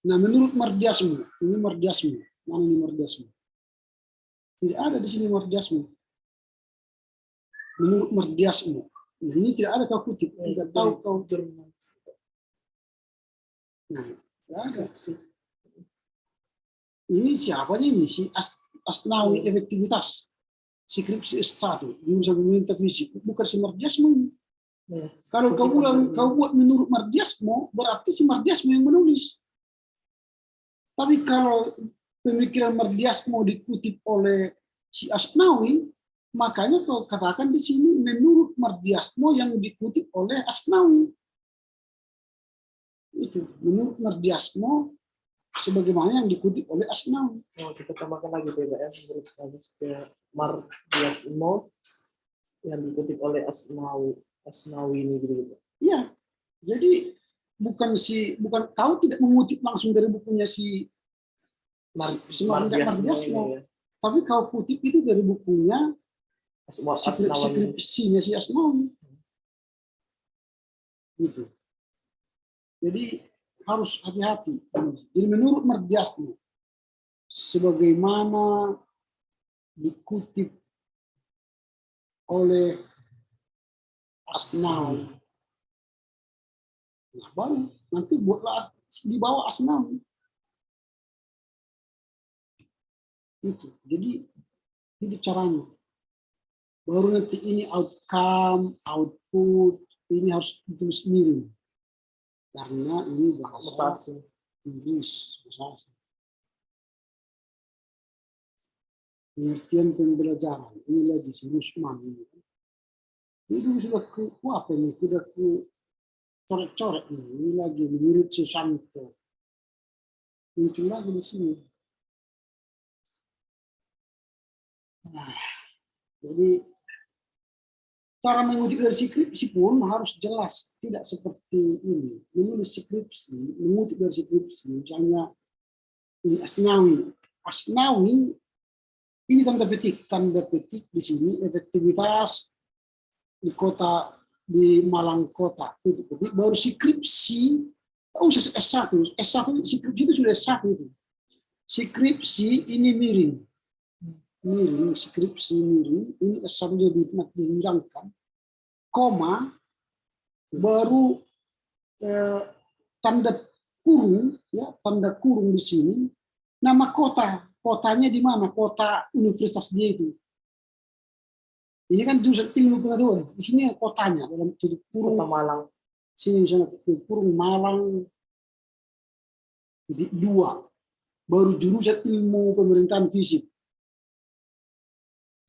Nah menurut Mardiasmu, ini Mardiasmu, mana ini Mardiasmu? Tidak ada di sini Mardiasmu. Menurut Mardiasmu, nah, ini tidak ada kau kutip, tidak tahu kau. Nah, tidak ada. Ini siapanya ini si Asnawi efektivitas. Skripsi S1, jurusan pemerintah fisik, bukan si Mardiasmu ini. Kalau kau buat menurut Mardiasmu, berarti si Mardiasmu yang menulis. Tapi kalau pemikiran Mardiasmu dikutip oleh si Asnawi, makanya kau katakan di sini menurut Mardiasmu yang dikutip oleh Asnawi. Itu menurut Mardiasmu sebagaimana yang dikutip oleh Asnawi. Oh, kita tambahkan lagi ya, menurut Mardiasmu yang dikutip oleh Asnawi ini gitu. Iya, jadi bukan kau tidak mengutip langsung dari bukunya si Mardiasmu, ya. Tapi kau kutip itu dari bukunya skripsinya si Asnawi. Gitu. Jadi harus hati-hati. Jadi menurut Mardiasmu, sebagaimana dikutip oleh Asnawi. Nah, baru nanti buatlah di bawah Asnawi. Itu. Jadi itu caranya. Baru nanti ini outcome, output, ini harus ditulis miring. Karena ini bahasa Inggris. Pengertian pembelajaran. Ini lagi si Rusman. Ini sudah ke apa ini? Sudah ke coret-coret ini. Ini lagi menurut Susanto. Muncul lagi di sini. Nah, jadi cara mengutip dari skripsi pun harus jelas, tidak seperti ini. Menulis skripsi, mengutip dari skripsi, misalnya ini Asnawi ini tanda petik di sini efektivitas di Malang Kota. Baru skripsi, usah S1 skripsi itu sudah S1 itu. Skripsi ini miring, skripsi miring, ini S1 dihilangkan, koma, baru tanda kurung, ya tanda kurung di sini, nama kotanya di mana, kota universitas dia itu. Ini kan jurusan ilmu pengetahuan, di sini kotanya dalam tutup kurung. Kota Malang. Sini misalnya kurung Malang, titik 2, baru jurusan ilmu pemerintahan fisik.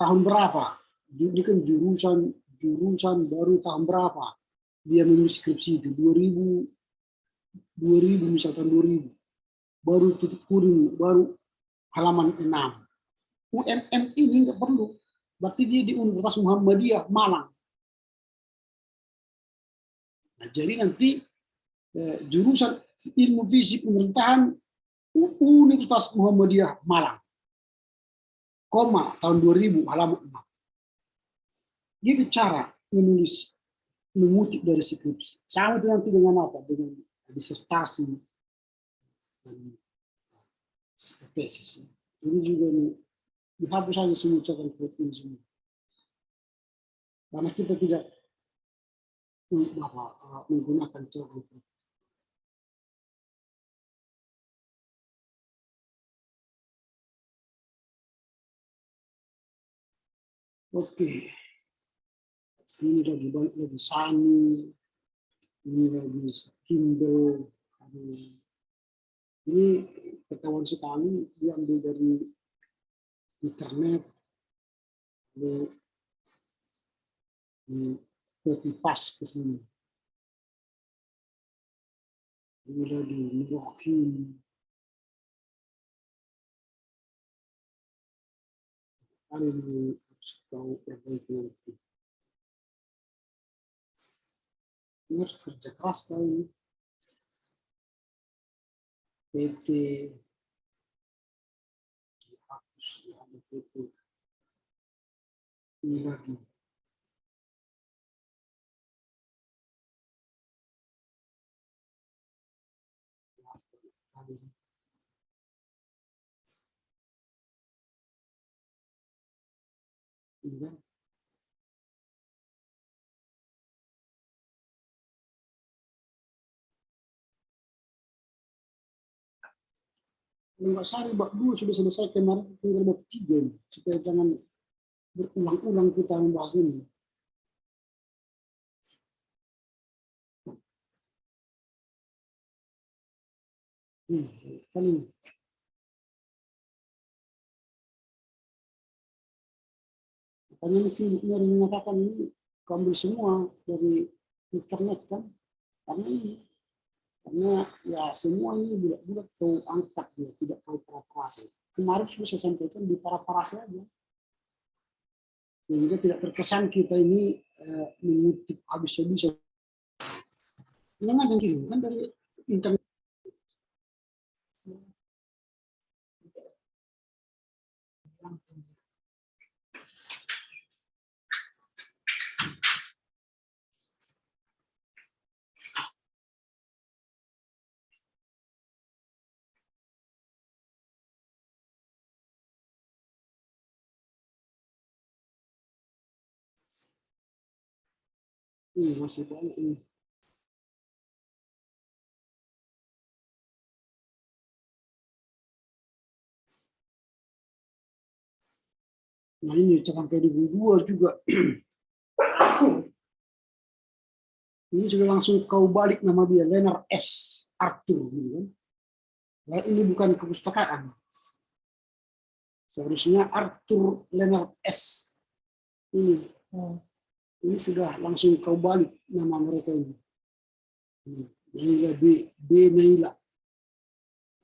Tahun berapa? Ini kan jurusan baru tahun berapa? Dia menulis skripsi itu 2000 misalkan 2000. Baru titik kuning, baru halaman 6. UMM ini nggak perlu. Berarti dia di Universitas Muhammadiyah Malang. Nah, jadi nanti jurusan ilmu fisik pemerintahan Universitas Muhammadiyah Malang. Koma tahun 2000 halaman 6. Gitu cara menulis, mengutip dari skripsi. Sama itu nanti dengan apa? Dengan disertasi dan tesis. Ini juga dihapus saja semua catatan perut ini semua. Karena kita tidak menggunakan catatan perut. Oke. ini lagi banyak lagi Sani, ini lagi Kindle, ini ketahuan sekali diambil dari internet, lalu di copy paste ke sini. Ini lagi Mirokin, kali ini harus tahu perbaiki nanti. Ini harus kerja keras kali ini. PT dihapus, ada PT ini lagi. Ini kan. Kalau nggak salah bab 2 sudah selesai kemarin, tinggal bab 3 supaya jangan berulang-ulang kita membahas ini. Kan ini. Makanya mungkin Mary mengatakan ini ambil semua dari internet kan, karena ini. Karena ya semua ini bulat-bulat kau angkat dia, tidak kau parafrase. Kemarin sudah saya sampaikan di parafrase aja. Sehingga tidak terkesan kita ini mengutip habis-habisan. Jangan aja kirim kan dari internet. Ini masih banyak ini. Nah ini sampai 2002 juga. Ini sudah langsung kau balik nama dia, Leonard S. Arthur. Gitu kan. Nah, ini bukan kepustakaan. Seharusnya Arthur Leonard S. Ini. Ini sudah langsung kau balik nama mereka ini. Naila B. Naila.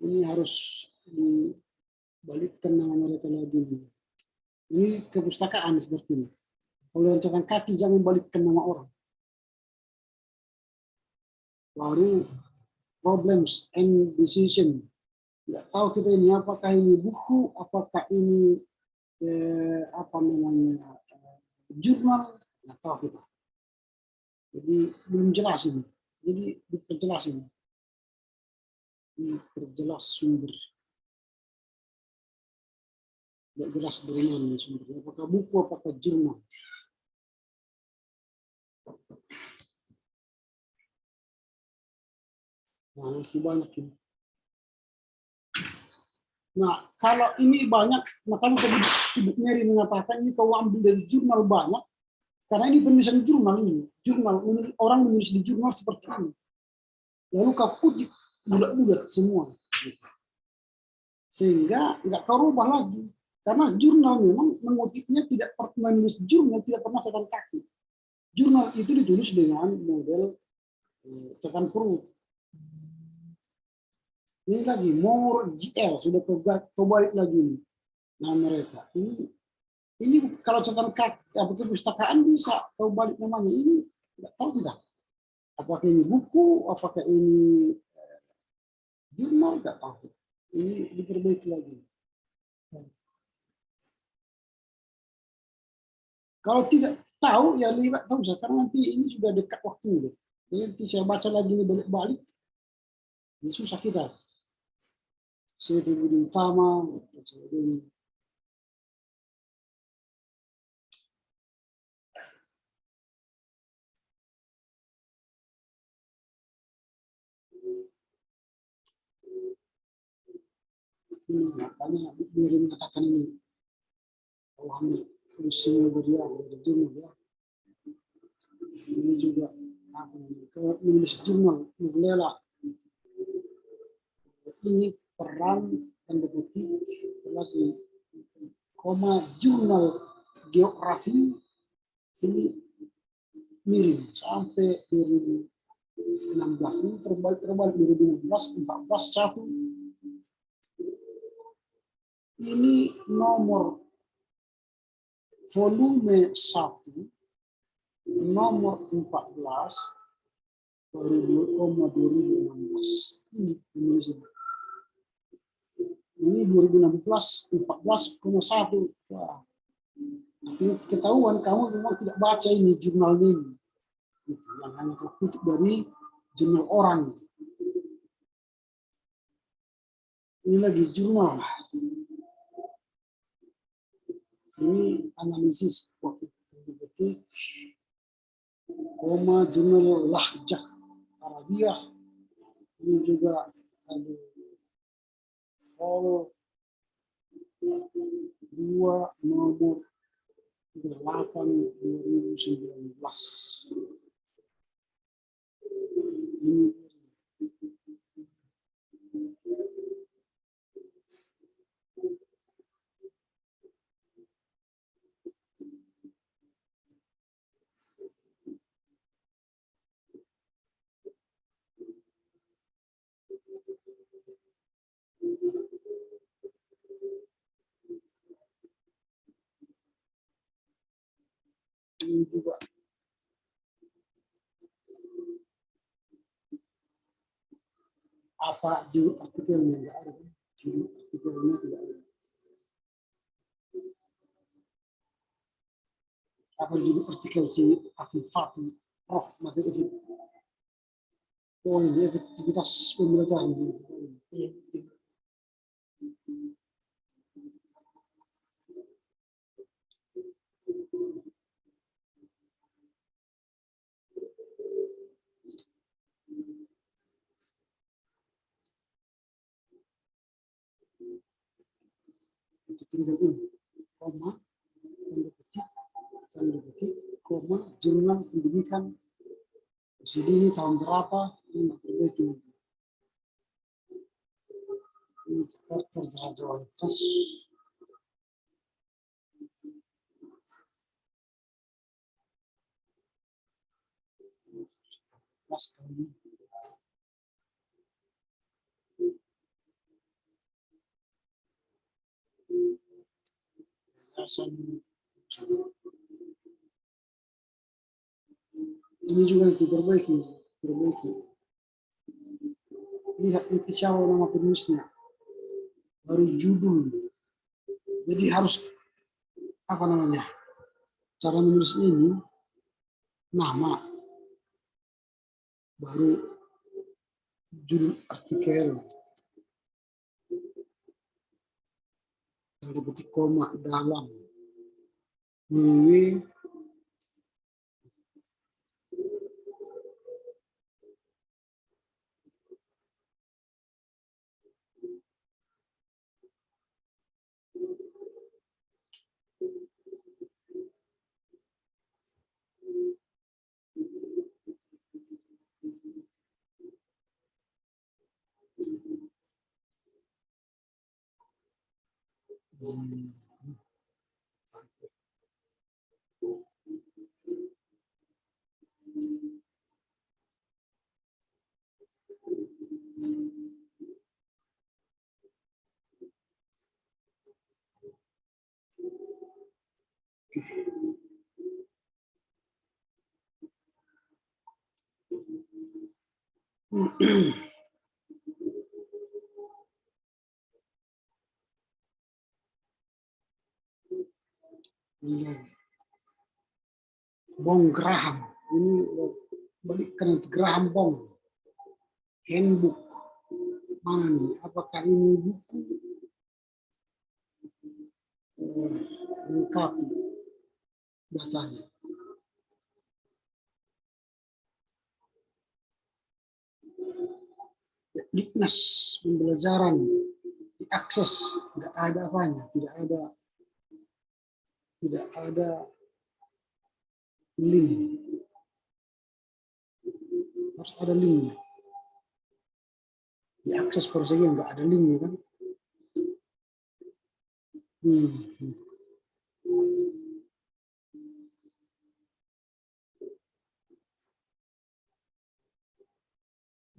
Ini harus dibalikkan nama mereka lagi. Ini kepustakaan seperti ini. Kalau loncakan kaki jangan balikkan nama orang. Baru problems and decision. Nggak tahu kita ini apakah ini buku, apakah ini apa namanya jurnal, nggak tahu kita. Jadi belum jelas ini. Jadi diperjelas ini. Diperjelas sumber. Nggak jelas dari mana sumbernya. Apakah buku, apakah jurnal. Nah, masih banyak ini. Nah, kalau ini banyak, makanya tadi Ibu Mary mengatakan ini kau ambil dari jurnal banyak, karena ini penulisan jurnal ini. Jurnal, orang menulis di jurnal seperti ini. Lalu kau kutip bulat-bulat semua. Sehingga nggak kau rubah lagi. Karena jurnal memang mengutipnya tidak pernah menulis jurnal, tidak pernah catatan kaki. Jurnal itu ditulis dengan model catatan perut. Ini lagi more GL sudah kau balik lagi nih. Nah mereka ini kalau catatan kaki apa perpustakaan bisa kau balik namanya, ini nggak tahu tidak. Apakah ini buku, apakah ini jurnal, nggak tahu. Ini diperbaiki lagi. Kalau tidak tahu ya lihat tahu saya, karena nanti ini sudah dekat waktu. Jadi nanti saya baca lagi ini balik-balik, ini susah kita. Saya di utama, ini makanya Mary mengatakan ini. Wahami semua dari jurnal ya. Ini juga apa namanya, ke menulis jurnal Nurlela. Ini peran tanda kutip lagi koma jurnal geografi ini miring sampai 2016 ini terbalik 2016 14 1 ini nomor volume 1 nomor 14 baru 2016 ini Indonesia. Ini 2016 14,1. Wah. Artinya ketahuan kamu memang tidak baca ini jurnal ini. Gitu. Yang hanya kutip dari jurnal orang. Ini lagi jurnal. Ini analisis politik, koma jurnal Lahjah Arabiah. Ini juga ada vol 2 nomor 8 2019. Ini juga apa di artikelnya enggak ada. Di artikelnya tidak ada. Apa di artikel si Afifati Prof. Maka itu poin efektivitas pembelajaran. Tinggal ini, koma, tanda petik, koma, jurnal pendidikan, ini tahun berapa, ini perbaiki. Ini terjadialitas. Kelas kali. Ini juga diperbaiki. Lihat itu siapa nama penulisnya, baru judul. Jadi harus apa namanya? Cara menulis ini nama, baru judul artikel, tanda petik koma dalam, w Bong Graham. Ini balikkan Graham Bong. Handbook. Mana nih? Apakah ini buku lengkap datanya? Liknas pembelajaran diakses, nggak ada apanya, tidak ada link. harus ada linknya. Diakses persegi yang nggak ada linknya kan.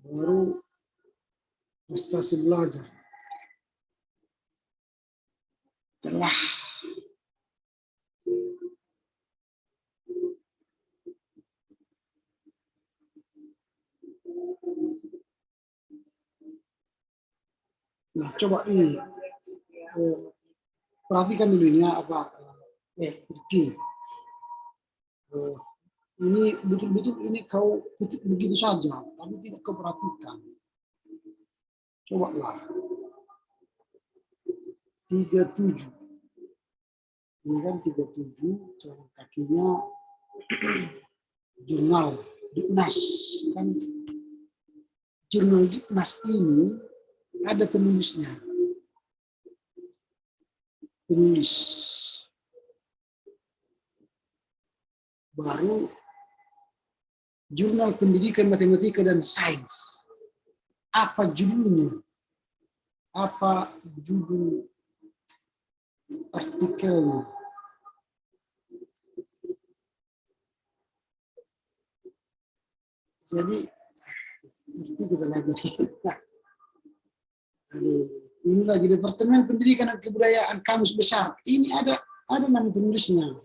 Baru prestasi belajar. Telah nah, coba ini perhatikan dulu ini apa ini betul-betul ini kau ketik begitu saja, tapi tidak kau perhatikan. Coba lah 37. Ini kan 37, cara kakinya jurnal Diknas kan. Jurnal Diknas ini ada penulisnya. Penulis. Baru Jurnal Pendidikan Matematika dan Sains. Apa judulnya? Apa judul artikelnya? Jadi itu kita lagi. Ini lagi Departemen Pendidikan dan Kebudayaan Kamus Besar. Ini ada nama penulisnya.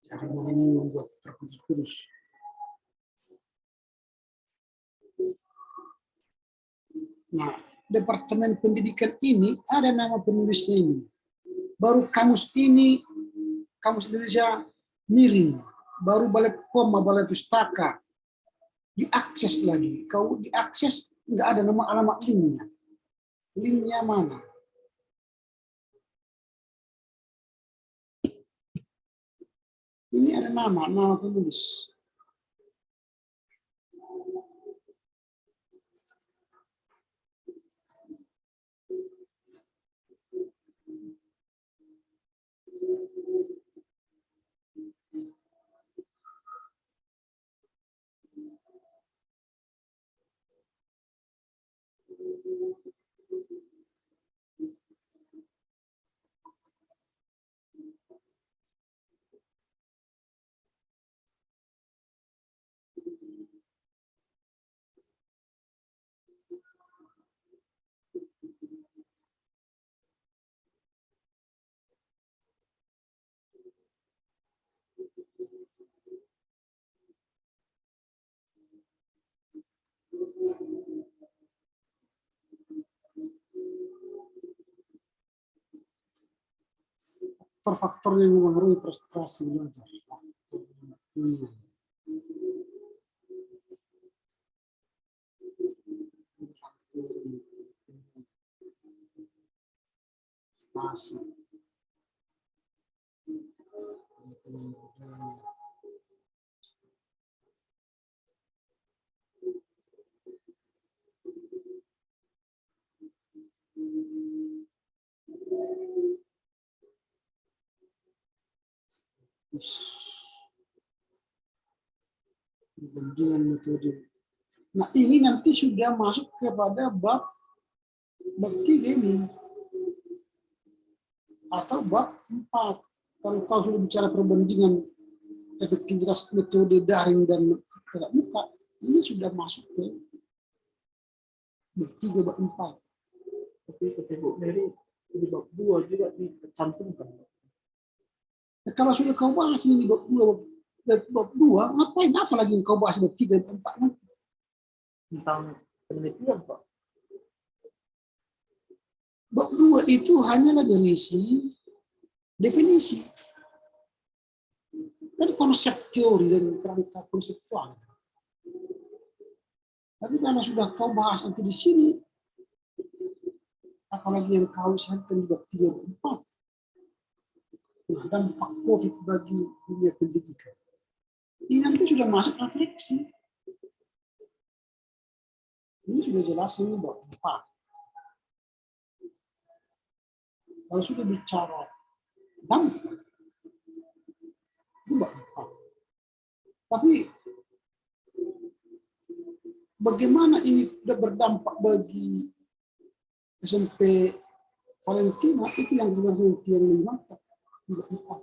Jadi ini membuat terputus-putus. Nah, Departemen Pendidikan ini ada nama penulisnya ini. Baru kamus ini, Kamus Indonesia miring. Baru Balai Poma, Balai Pustaka. Diakses lagi. Kau diakses, nggak ada nama alamat linknya. Linknya mana? Ini ada nama penulis. Faktor-faktor yang mempengaruhi prestasi belajar. Perbandingan metode. Nah, ini nanti sudah masuk kepada bab 3 ini. Atau bab 4. Kalau kau sudah bicara perbandingan efektivitas metode daring dan tatap muka, ini sudah masuk ke bab 3, bab 4. Tapi Bu Mary, di bab 2 juga dicantumkan. Nah, kalau sudah kau bahas ini bab 2, ngapain apa lagi yang kau bahas bab 3 dan 4 nanti? Tentang penelitian, Pak. Bab 2 itu hanyalah berisi definisi dan konsep teori dan kerangka konseptual. Tapi karena sudah kau bahas nanti di sini, apalagi yang kau sampaikan di bab 3 dan 4, nah, dampak COVID bagi dunia pendidikan. Ini nanti sudah masuk refleksi. Ini sudah jelas ini bab 4. Kalau sudah bicara dampak, itu dampak. Tapi bagaimana ini tidak berdampak bagi SMP Valentina, itu yang mengatakan tidak dampak.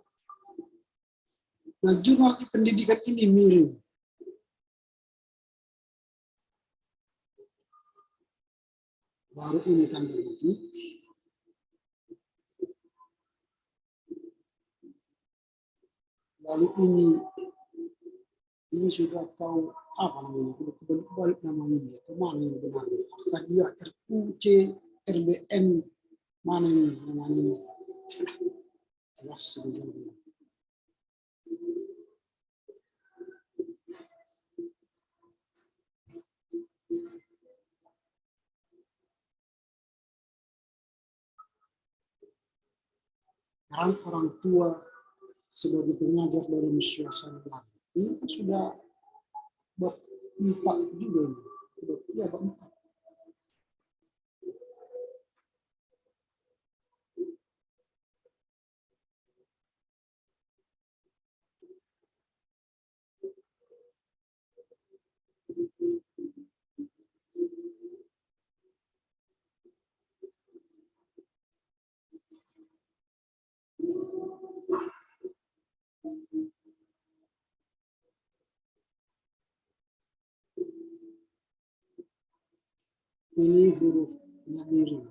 Nah, jurnal pendidikan ini miring. Baru ini tanda titik. Lalu ini sudah tahu apa namanya, kebalik namanya dia, kemana yang benar? Apakah dia RUC, RBN, mana ini namanya ini? Jelas sebenarnya. Peran orang tua sebagai pengajar dalam suasana baru. Ini kan sudah bab 4 juga ini. Ya, bab 4. Ini hurufnya miring.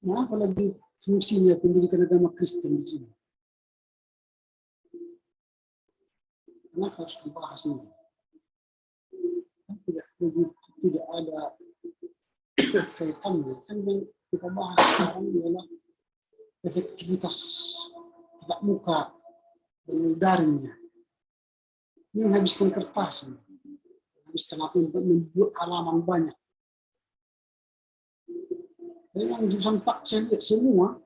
Nah, apalagi fungsinya pendidikan agama Kristen di sini. Kenapa harus dibahas ini? Kan tidak ada kaitannya. Kan yang kita bahas sekarang adalah efektivitas tatap muka dan daringnya. Ini menghabiskan kertas, menghabiskan apa untuk membuat halaman banyak. Memang jurusan Pak saya lihat semua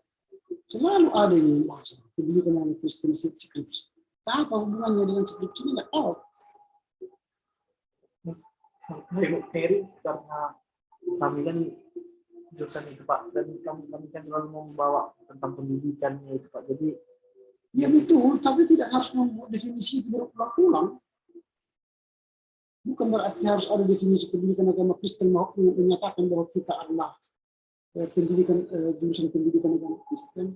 selalu ada yang bahas pendidikan yang Kristen skripsi. Apa hubungannya dengan skripsi ini nggak tahu. Mary, karena kami kan jurusan itu Pak, dan kami kan selalu membawa tentang pendidikannya itu Pak. Jadi ya betul, tapi tidak harus membuat definisi itu berulang-ulang. Bukan berarti harus ada definisi pendidikan agama Kristen menyatakan bahwa kita adalah pendidikan jurusan pendidikan agama Kristen.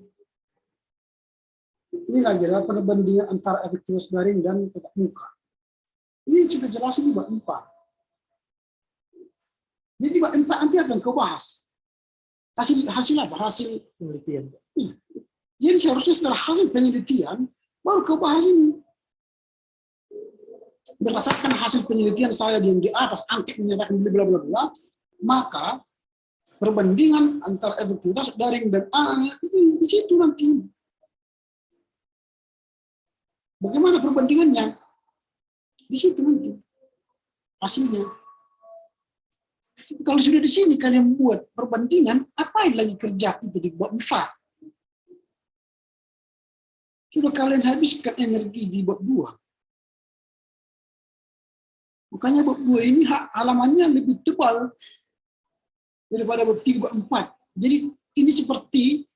Ini lagi adalah perbandingan antara efektivitas daring dan tatap muka. Ini sudah jelas di bab 4. Jadi bab 4 nanti apa yang kau bahas? Hasil apa? Hasil penelitian. Jadi seharusnya setelah hasil penelitian baru kau bahas ini. Berdasarkan hasil penelitian saya yang di atas angket menyatakan bla bla bla, maka perbandingan antara efektivitas daring dan di situ nanti. Bagaimana perbandingannya? Di situ nanti hasilnya. Kalau sudah di sini kalian buat perbandingan, apain lagi kerja kita di bab 4? Sudah kalian habiskan energi di bab 2. Makanya bab 2 ini halamannya lebih tebal daripada bab 3, bab 4. Jadi ini seperti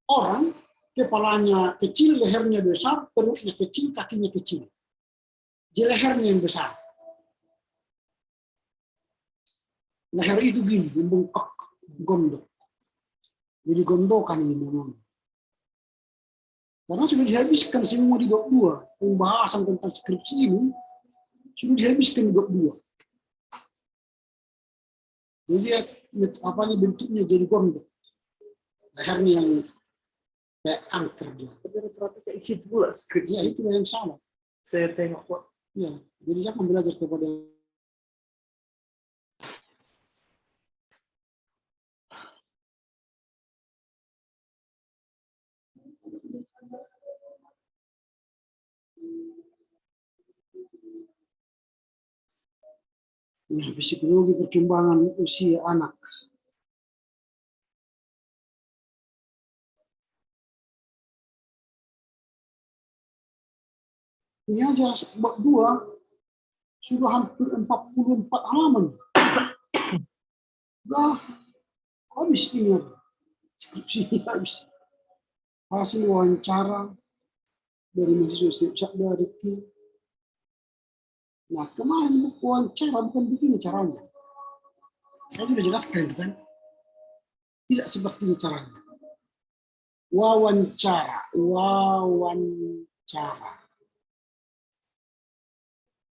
orang kepalanya kecil, lehernya besar, perutnya kecil, kakinya kecil. Jadi lehernya yang besar. Leher itu gini, membengkak, gondok. Jadi gondokan ini memang. Karena sudah dihabiskan semua di bab 2. Pembahasan tentang skripsi ini sudah dihabiskan di bab 2. Jadi dia bentuknya jadi gondok. Lehernya yang kayak kanker dia. Tapi rata-rata kayak gitu pula Ya skripsi. itu yang salah. Saya tengok kok. Ya, jadi jangan belajar kepada psikologi perkembangan usia anak. Ini aja bab 2 sudah hampir 44 halaman. Dah habis ini. Skripsinya habis. Hasil wawancara dari mahasiswa dari tim. Nah, kemarin wawancara bukan begini caranya. Saya sudah jelaskan itu kan. Tidak seperti ini caranya. Wawancara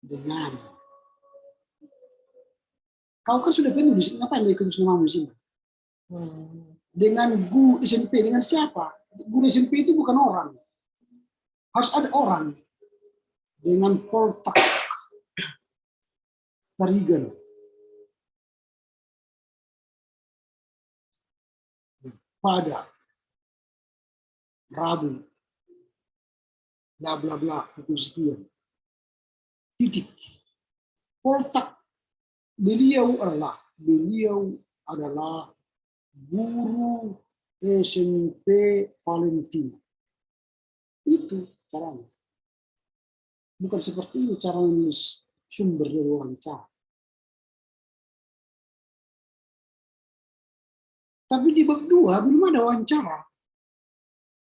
dengan kau kan sudah penulis, ngapain ikut namamu sini? Dengan guru SMP, dengan siapa? Guru SMP itu bukan orang. Harus ada orang. Dengan Poltak Tarigan. Pada Rabu. Bla bla bla, pukul sekian. Titik. Poltak beliau adalah guru SMP Valentino. Itu caranya. Bukan seperti ini cara menulis sumber dari wawancara. Tapi di bab 2 belum ada wawancara.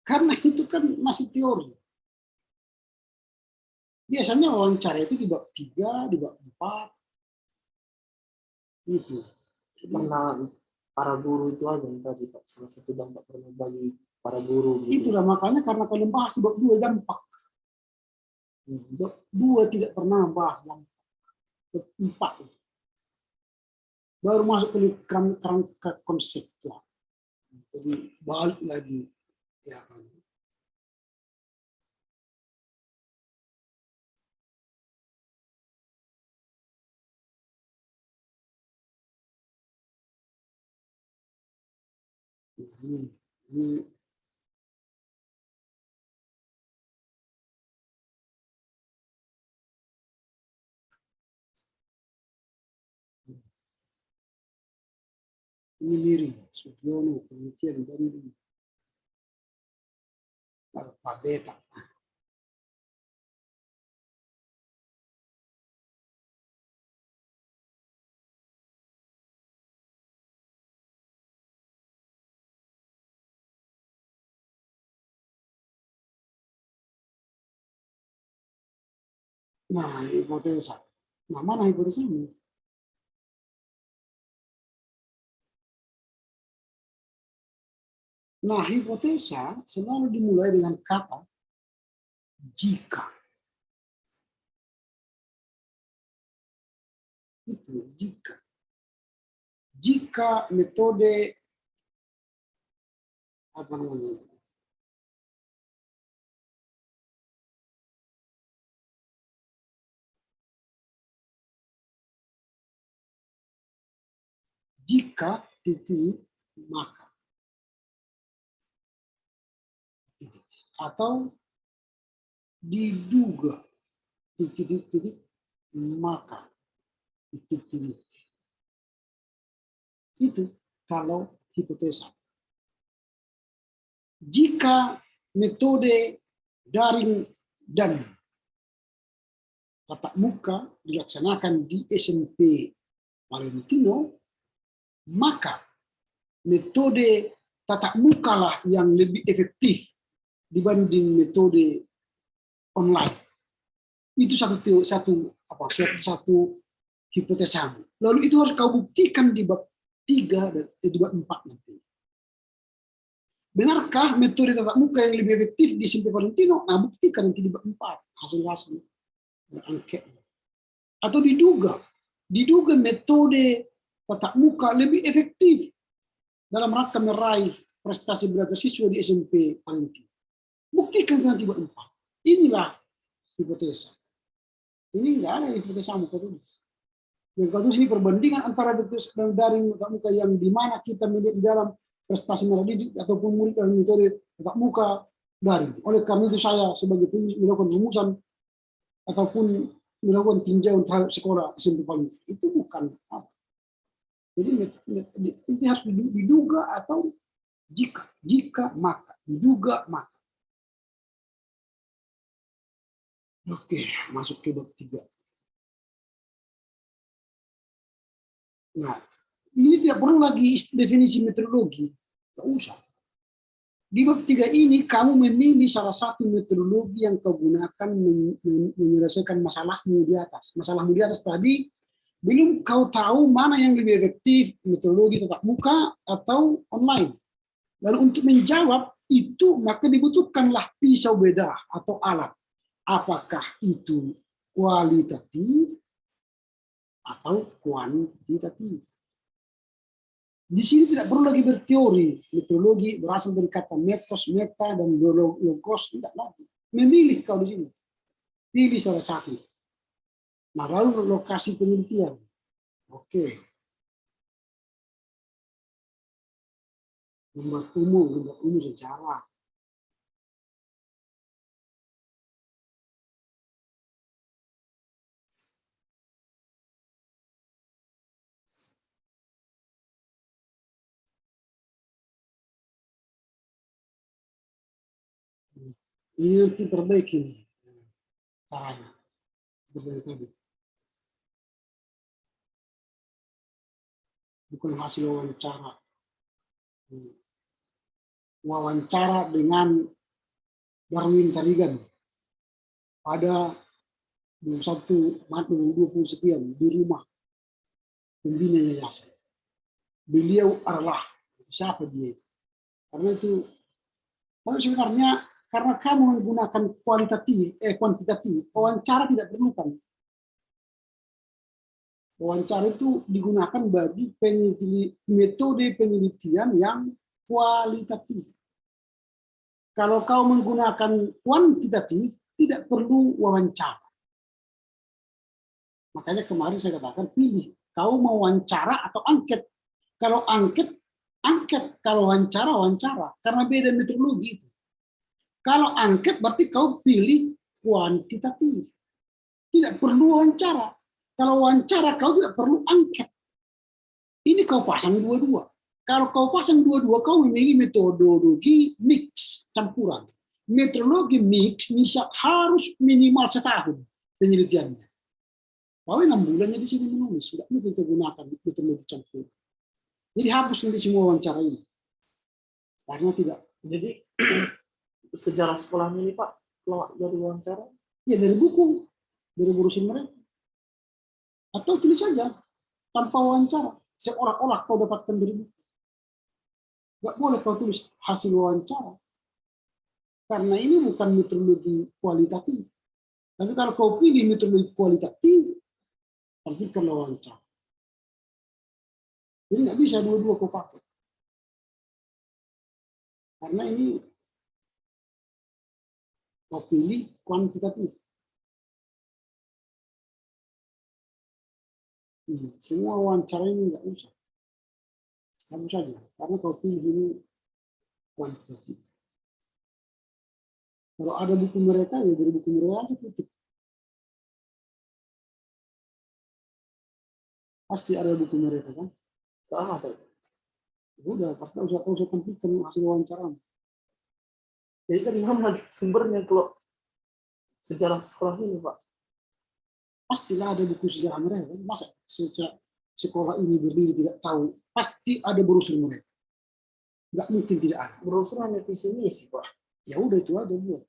Karena itu kan masih teori. Biasanya wawancara itu di bab 3, di bab 4. Itu. Karena para guru itu aja yang tadi Pak, salah satu dampak pernah bagi para guru. Gitu. Itulah makanya karena kalian bahas di bab 2 dampak. Bab 2 tidak pernah bahas dampak. Bab 4. Baru masuk ke kerangka konseptual. Jadi balik lagi. Ya kan. Ini miring, Sugiono, penelitian Bandung, Alfa Beta. Nah, hipotesa. Nah, mana hipotesa ini? Nah, hipotesa selalu dimulai dengan kata jika. Itu jika. Jika metode apa namanya? Jika titik maka titik. Atau diduga titik maka titik. Itu kalau hipotesa. Jika metode daring dan tatap muka dilaksanakan di SMP Valentino, maka metode tatap muka lah yang lebih efektif dibanding metode online. Itu satu hipotesa. Lalu itu harus kau buktikan di bab 3 dan di bab 4 nanti. Benarkah metode tatap muka yang lebih efektif di SMP Valentino? Nah, buktikan nanti di bab 4 hasil-hasil angket. Atau diduga metode tatap muka lebih efektif dalam rangka meraih prestasi belajar siswa di SMP paling tinggi. Buktikan nanti Pak Empat. Inilah hipotesa. Ini enggak ada hipotesa muka tulis. Yang kau tulis ini perbandingan antara belajar daring tatap muka yang di mana kita melihat di dalam prestasi didik ataupun murid dalam metode tatap muka daring. Oleh karena itu saya sebagai penulis melakukan rumusan ataupun melakukan tinjauan terhadap sekolah SMP paling itu bukan apa. Jadi ini harus diduga atau jika maka diduga maka. Oke, masuk ke bab 3. Nah, ini tidak perlu lagi definisi metodologi, tidak usah. Di bab 3 ini kamu memilih salah satu metodologi yang kau gunakan menyelesaikan masalahmu di atas. Masalahmu di atas tadi belum kau tahu mana yang lebih efektif, metodologi tatap muka atau online. Lalu untuk menjawab itu maka dibutuhkanlah pisau bedah atau alat. Apakah itu kualitatif atau kuantitatif? Di sini tidak perlu lagi berteori. Metodologi berasal dari kata metos, meta, dan logos. Tidak lagi. Memilih kau di sini. Pilih salah satu. Nah, lalu lokasi penelitian. Oke. Membuat umum sejarah. Ini nanti perbaiki caranya. Seperti tadi. Bukan hasil wawancara. Wawancara dengan Darwin Tarigan pada 21 Maret 2020 sekian di rumah pembina yayasan. Beliau adalah siapa dia? Karena itu sebenarnya karena kamu menggunakan kuantitatif, wawancara tidak perlukan. Wawancara itu digunakan bagi metode penelitian yang kualitatif. Kalau kau menggunakan kuantitatif, tidak perlu wawancara. Makanya kemarin saya katakan pilih, kau mau wawancara atau angket. Kalau angket, angket. Kalau wawancara, wawancara. Karena beda metodologi itu. Kalau angket berarti kau pilih kuantitatif. Tidak perlu wawancara. Kalau wawancara kau tidak perlu angket. Ini kau pasang dua-dua. Kalau kau pasang dua-dua, kau memilih metodologi mix, campuran. Metodologi mix harus minimal setahun penelitiannya. Kau 6 bulannya di sini menulis, tidak mungkin kita gunakan metodologi campuran. Jadi hapus nanti semua wawancara ini. Karena tidak. Jadi sejarah sekolahnya ini Pak, kalau dari wawancara? Ya dari buku, dari urusan mereka. Atau tulis saja, tanpa wawancara. Seolah-olah kau dapatkan dari buku. Gak boleh kau tulis hasil wawancara. Karena ini bukan metodologi kualitatif. Tapi kalau kau pilih metodologi kualitatif, tampilkan wawancara. Jadi nggak bisa dua-dua kau pakai. Karena ini kau pilih kuantitatif. Semua wawancara ini nggak usah. Kamu saja. Karena kau pilih ini kuantitatif. Kalau ada buku mereka, ya dari buku mereka aja tutup. Pasti ada buku mereka kan? Sama Pak. Udah, pasti usah tampilkan hasil wawancara. Jadi dari mana sumbernya kalau sejarah sekolah ini Pak? Pastilah ada buku sejarah mereka. Masa sekolah ini berdiri tidak tahu? Pasti ada brosur mereka. Nggak mungkin tidak ada. Brosur hanya visi misi Pak. Ya udah itu aja buat.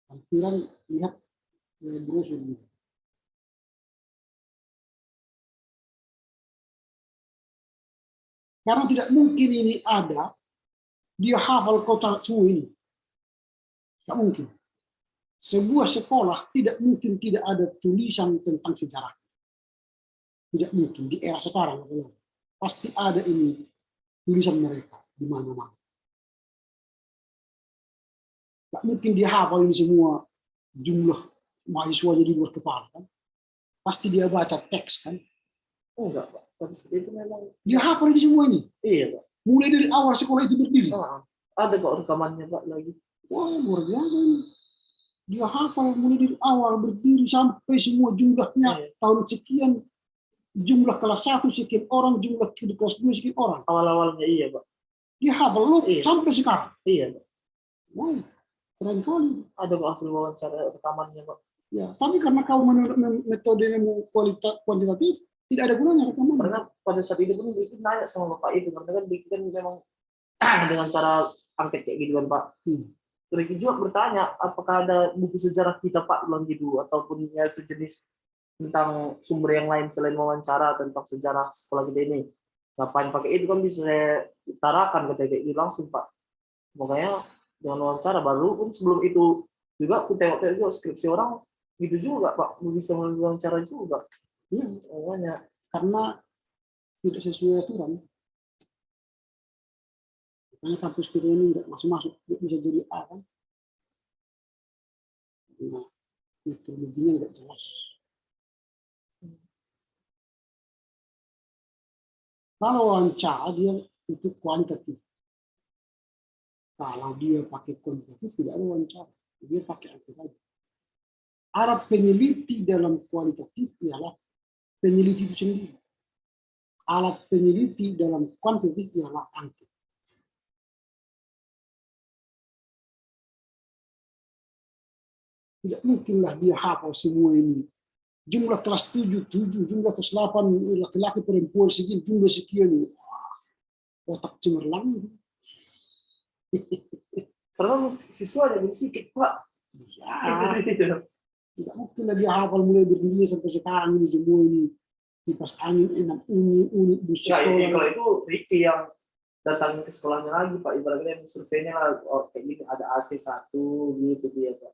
Tampilan lihat brosur ini. Karena tidak mungkin ini ada, dia hafal kota semua ini. Tidak mungkin. Sebuah sekolah tidak mungkin tidak ada tulisan tentang sejarah. Tidak mungkin di era sekarang. Pasti ada ini tulisan mereka di mana-mana. Tidak mungkin dia hafal ini semua jumlah mahasiswanya di luar kepala kan. Pasti dia baca teks kan. Enggak, Pak. Pada saat itu memang Dia hafal ini semua ini. iya, Pak. Mulai dari awal sekolah itu berdiri. Ada kok rekamannya, Pak, lagi. Wah, luar biasa ini. Dia hafal mulai dari awal berdiri sampai semua jumlahnya tahun sekian, jumlah kelas 1 sekian orang, jumlah kelas 2 sekian orang. Awal-awalnya iya, Pak. Dia hafal sampai sekarang. Iya, Pak. Wow, keren kali. Ada Pak hasil wawancara rekamannya, Pak. Ya, tapi karena kau menurut metode kuantitatif, tidak ada gunanya rekaman. Karena pada saat itu pun Riki nanya sama Bapak itu, karena kan Riki kan memang dengan cara angket kayak gitu kan, Pak. Riki juga bertanya, apakah ada buku sejarah kita, Pak, bilang gitu, ataupun ya sejenis tentang sumber yang lain selain wawancara tentang sejarah sekolah kita ini. Ngapain pakai itu kan bisa saya utarakan kata kayak gitu langsung, Pak. Makanya dengan wawancara baru pun sebelum itu juga aku tengok juga skripsi orang gitu juga, Pak, bisa wawancara juga. Makanya karena tidak sesuai aturan. Makanya kampus kita ini nggak masuk, bisa jadi A kan? Nah, metodologinya nggak jelas. Kalau wawancara dia itu kualitatif. Kalau dia pakai kuantitatif tidak ada wawancara, dia pakai angka saja. Alat peneliti dalam kualitatif ialah peneliti itu sendiri. Alat peneliti dalam kuantitatif ialah angka. Tidak mungkinlah dia hafal semua ini. Jumlah kelas 7, jumlah kelas 8, laki-laki perempuan sekian, jumlah sekian. Otak cemerlang. karena siswa ada sedikit, Pak. Ya, tidak mungkinlah dia hafal mulai berdiri sampai sekarang ini semua ini. Kipas angin, enam unit bus sekolah. Kalau itu Ricky yang datang ke sekolahnya lagi, Pak. Ibaratnya surveinya lah, kayak gini ada AC1 gitu dia, Pak.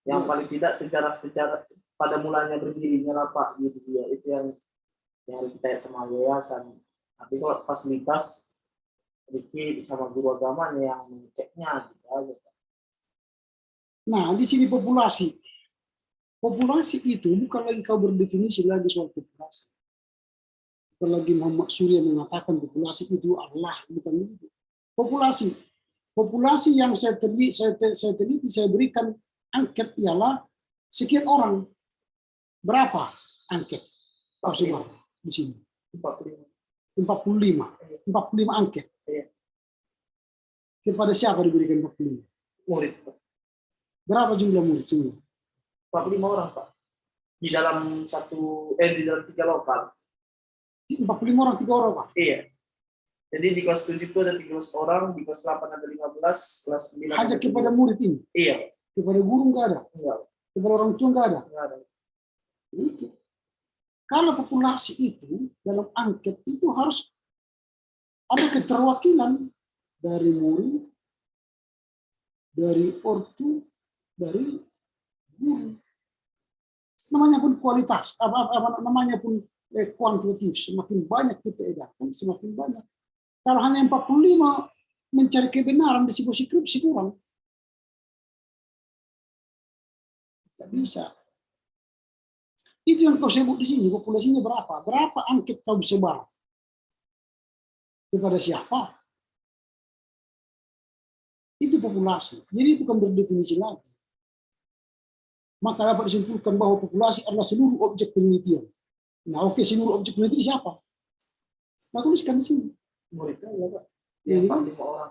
Yang paling tidak sejarah pada mulanya berdirinya lah, Pak, gitu dia. Itu yang kita sama yayasan. Tapi kalau fasilitas Ricky sama guru agamanya yang mengeceknya gitu aja, Pak. Nah, di sini populasi. Populasi itu bukan lagi kau berdefinisi lagi soal populasi. Bukan lagi Muhammad Surya mengatakan populasi itu Allah, bukan itu. Populasi yang saya teliti, saya berikan angket ialah sekian orang. Berapa angket? Pak Sumar di sini. 45 angket. Kepada siapa diberikan 45? Murid, Pak. Berapa jumlah murid semua? 45 orang, Pak. Di dalam di dalam 3 lokal. 45 orang, 3 orang, Pak? Iya. Jadi di kelas 7 itu ada 13 orang, di kelas 8 ada 15, kelas 9 hanya kepada murid ini? Iya. Kepada guru enggak ada? Enggak. Kepada orang tua enggak ada? Enggak ada. Itu. Kalau populasi itu dalam angket itu harus ada keterwakilan dari murid, dari ortu, dari guru. Namanya pun kualitas, namanya pun kuantitatif. Semakin banyak kita edarkan, semakin banyak. Kalau hanya 45 mencari kebenaran di sebuah skripsi kurang. Tidak bisa. Itu yang kau sebut di sini, populasinya berapa? Berapa angket kau sebar? Kepada siapa? Itu populasi. Jadi bukan berdefinisi lagi. Maka dapat disimpulkan bahwa populasi adalah seluruh objek penelitian. Nah, oke, seluruh objek penelitian siapa? Nah, tuliskan di sini. Muridnya ya, Pak. Ini 45 orang.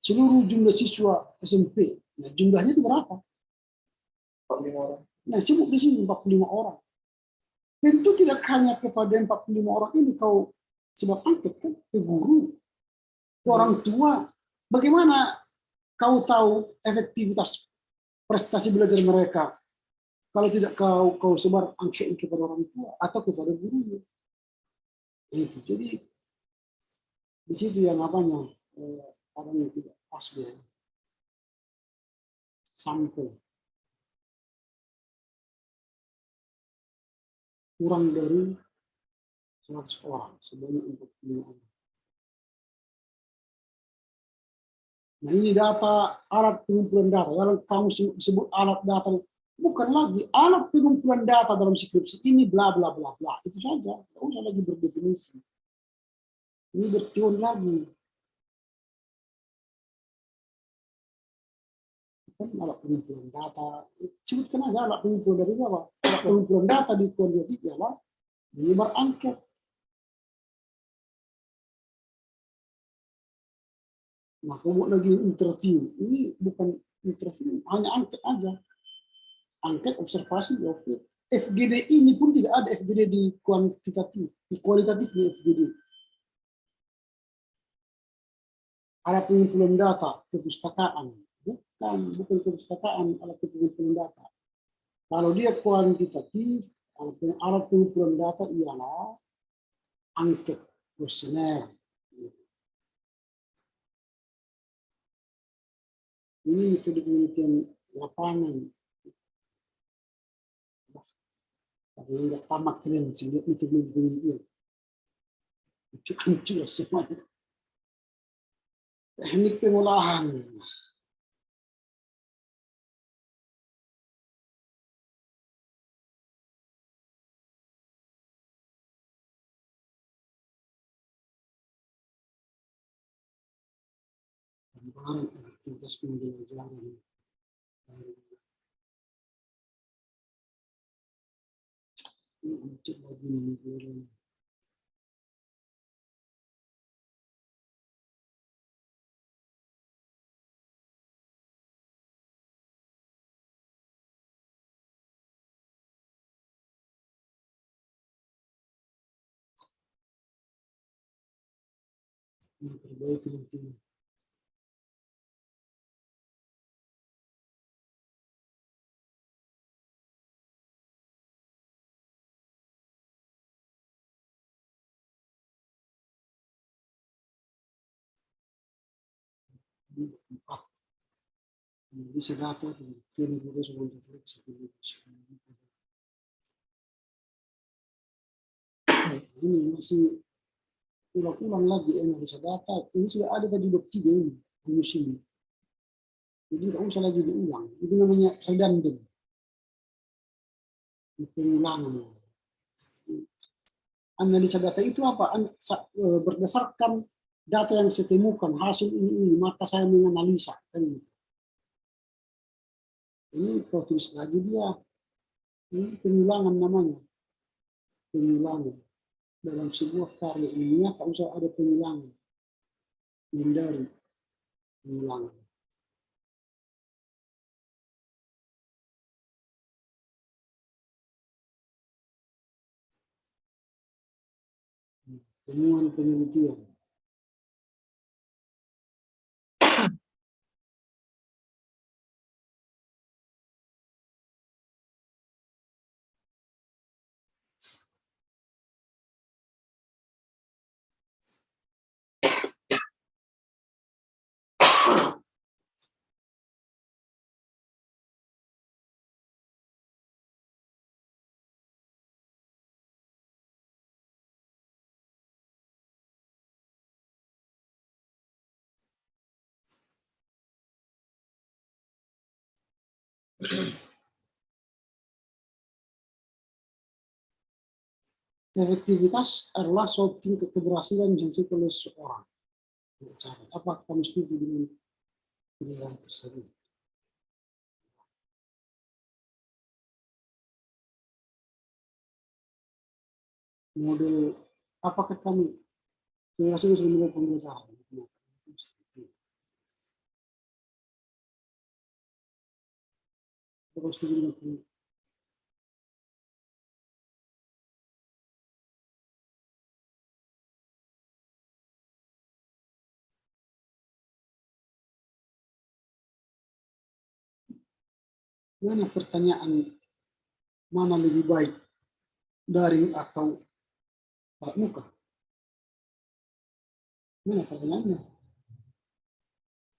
seluruh jumlah siswa SMP. Nah, jumlahnya itu berapa? 45 orang. Nah, sebut di sini 45 orang. Tentu tidak hanya kepada 45 orang ini kau sebab angket kan ke guru, ke orang tua. Bagaimana kau tahu efektivitas prestasi belajar mereka kalau tidak kau sebar angket kepada orang tua atau kepada guru? Itu. Jadi di situ yang apanya tidak pas dia. Sampel kurang dari 100 orang sebanyak 45 orang. Nah ini data alat pengumpulan data. Kalau kamu sebut alat data, bukan lagi alat pengumpulan data dalam skripsi ini bla bla bla bla. Itu saja. Tidak usah lagi berdefinisi. Ini berteori lagi. Kan alat pengumpulan data. Sebutkan aja alat pengumpulan dari apa? Alat pengumpulan data di kuantitatif adalah menyebar angket. Nah, kamu lagi interview. Ini bukan interview, hanya angket aja. Angket observasi, oke. FGD ini pun tidak ada FGD di kuantitatif, di kualitatif di FGD. Alat pengumpulan data, kepustakaan. Bukan kepustakaan, alat pengumpulan data. Kalau dia kuantitatif, alat pengumpulan data ialah angket, kuesioner. Ini metode penelitian lapangan. Tapi enggak tamat kalian sih lihat metode penelitian. Hancur semuanya. Teknik pengolahan. Gambaran aktivitas pembelajaran. Untuk lagi mengumpulkan. Memperbaiki nanti. Empat. Bisa data dan kirim juga sebelum refleksi. Ini masih ulang-ulang lagi analisa data. Ini sudah ada tadi 23 ini musim. Jadi nggak usah lagi diulang. Itu namanya redundant. Pengulangan. Analisa data itu apa? Berdasarkan data yang saya temukan, hasil ini maka saya menganalisa. Ini kalau tulis lagi dia, ini pengulangan namanya. Pengulangan. Dalam sebuah karya ilmiah tak usah ada pengulangan. Hindari pengulangan. Temuan penelitian. Efektivitas adalah suatu tingkat keberhasilan yang dicapai oleh seseorang. Apakah kamu setuju dengan penilaian tersebut? Model apakah kamu keberhasilan sebagai model pembelajaran? Apakah setuju dengan penilaian? Mana pertanyaan mana lebih baik, daring atau tatap muka? Mana pertanyaannya?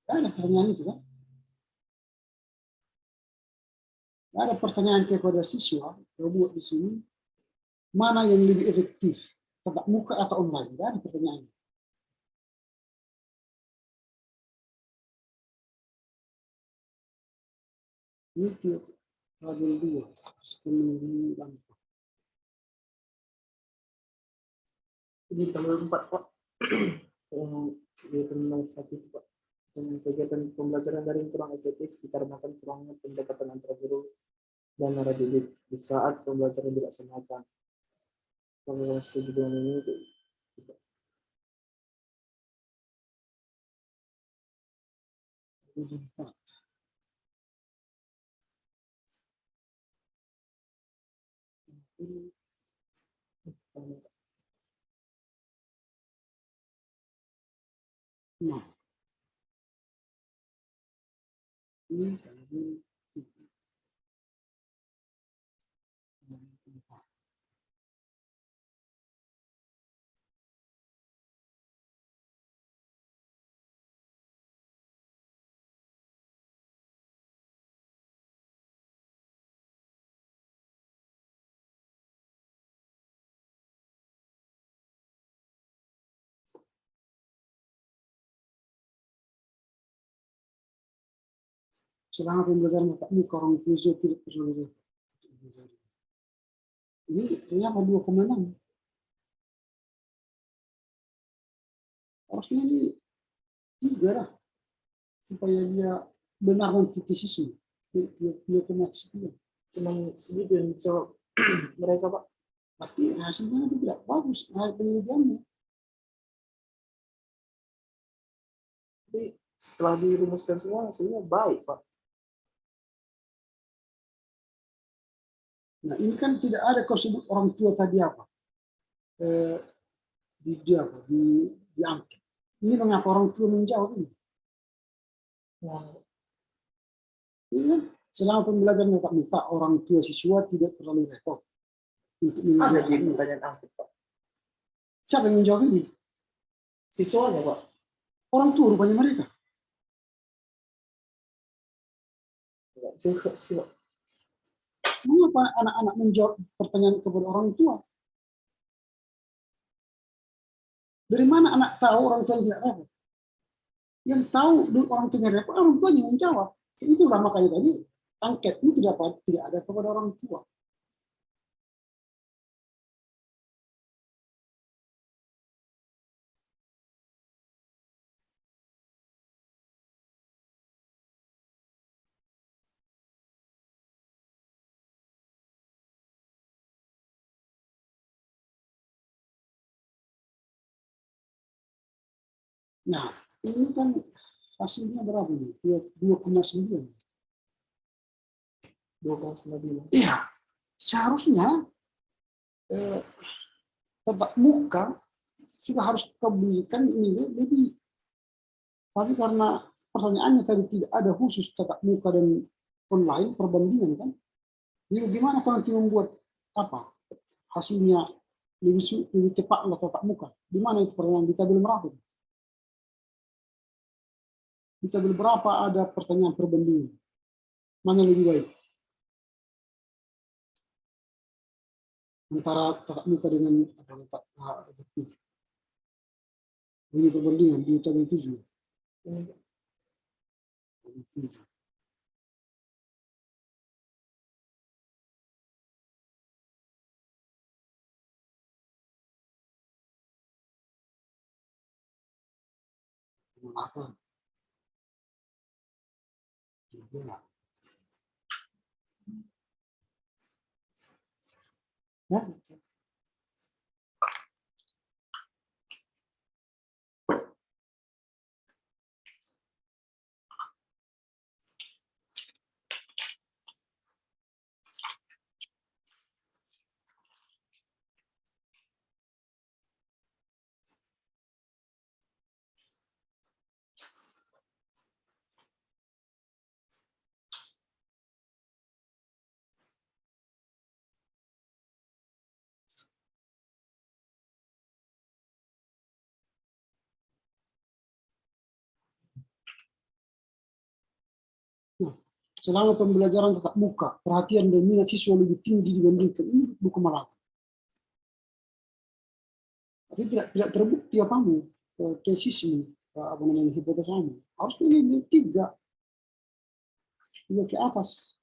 Ada pertanyaan itu kan? Ada pertanyaan kepada siswa, kau buat di sini, mana yang lebih efektif, tatap muka atau online? Tidak ada pertanyaan. Ini tiap label 2, sepuluh lampu. Ini tabel 4 Pak. Yang kegiatan nomor 1 Pak. Kegiatan pembelajaran daring kurang efektif dikarenakan kurangnya pendekatan antara guru dan narasi didik di saat pembelajaran dilaksanakan. Kalau setuju dengan ini, Nah, ini dari selama pembelajaran tatap muka orang tua tidak perlu. Ini ternyata 2,6. Harusnya ini 3 lah, supaya dia benar nanti tesisnya. 2,9. cuman segitu yang jawab mereka Pak. Berarti hasilnya tidak bagus penelitiannya. Tapi setelah dirumuskan semua hasilnya baik Pak. Nah ini kan tidak ada kau sebut orang tua tadi apa? Diangkat. Ini mengapa orang tua menjawab ini? Nah, Ini kan selama pembelajaran tatap muka orang tua siswa tidak terlalu repot untuk ada di menjawab. pertanyaan angket Pak. Siapa yang menjawab ini? Siswanya Pak. Orang tua rupanya mereka. Siswa. Mengapa anak-anak menjawab pertanyaan kepada orang tua? Dari mana anak tahu orang tua tidak repot? Yang tahu orang tua tidak repot, orang tua yang menjawab. Itulah makanya tadi angket ini tidak ada kepada orang tua. Nah, ini kan hasilnya berapa nih? 2,9. 2,9. Iya, seharusnya tatap muka sudah harus keberikan ini lebih. Tapi karena pertanyaannya tadi tidak ada khusus tatap muka dan online perbandingan kan. Jadi bagaimana kalau nanti membuat apa hasilnya lebih tepat lah tatap muka? Di mana itu pertanyaan di tabel berapa? Di tabel berapa ada pertanyaan perbandingan? Mana lebih baik? Antara tatap muka dengan ini perbandingan di tabel 7. Apa? Ya, nah, selama pembelajaran tatap muka, perhatian dan minat siswa lebih tinggi dibandingkan ini 2,8. Tapi tidak terbukti apamu, tesismu, apa namanya, hipotesamu. Harus pilih tiga ke atas.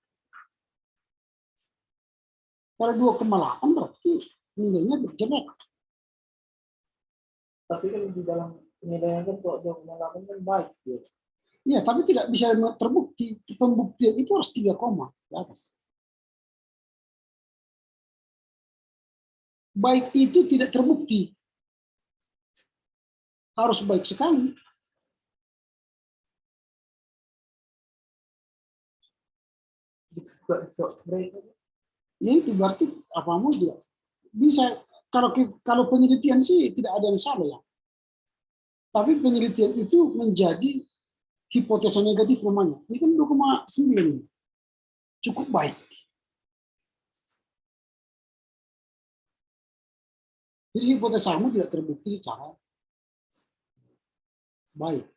Kalau 2,8 berarti nilainya jelek. Tapi kan di dalam penilaian kan kalau 2,8 kan baik ya. Ya, tapi tidak bisa terbukti. Pembuktian itu harus 3 koma ke atas. Baik itu tidak terbukti. Harus baik sekali. Ya itu berarti apamu juga bisa. Kalau penelitian sih tidak ada yang salah ya. Tapi penelitian itu menjadi hipotesa negatif namanya. Ini kan 2,9. Cukup baik. Jadi hipotesamu tidak terbukti secara baik.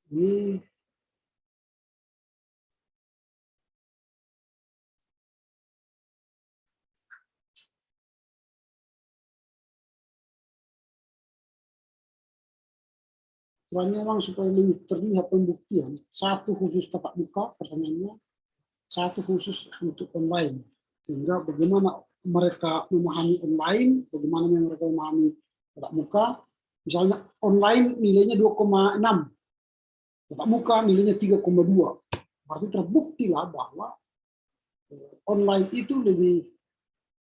Ini tujuannya memang supaya lebih terlihat pembuktian. Satu khusus tatap muka pertanyaannya, satu khusus untuk online. Sehingga bagaimana mereka memahami online, bagaimana mereka memahami tatap muka. Misalnya online nilainya 2,6, tatap muka nilainya 3,2. Berarti terbuktilah bahwa online itu lebih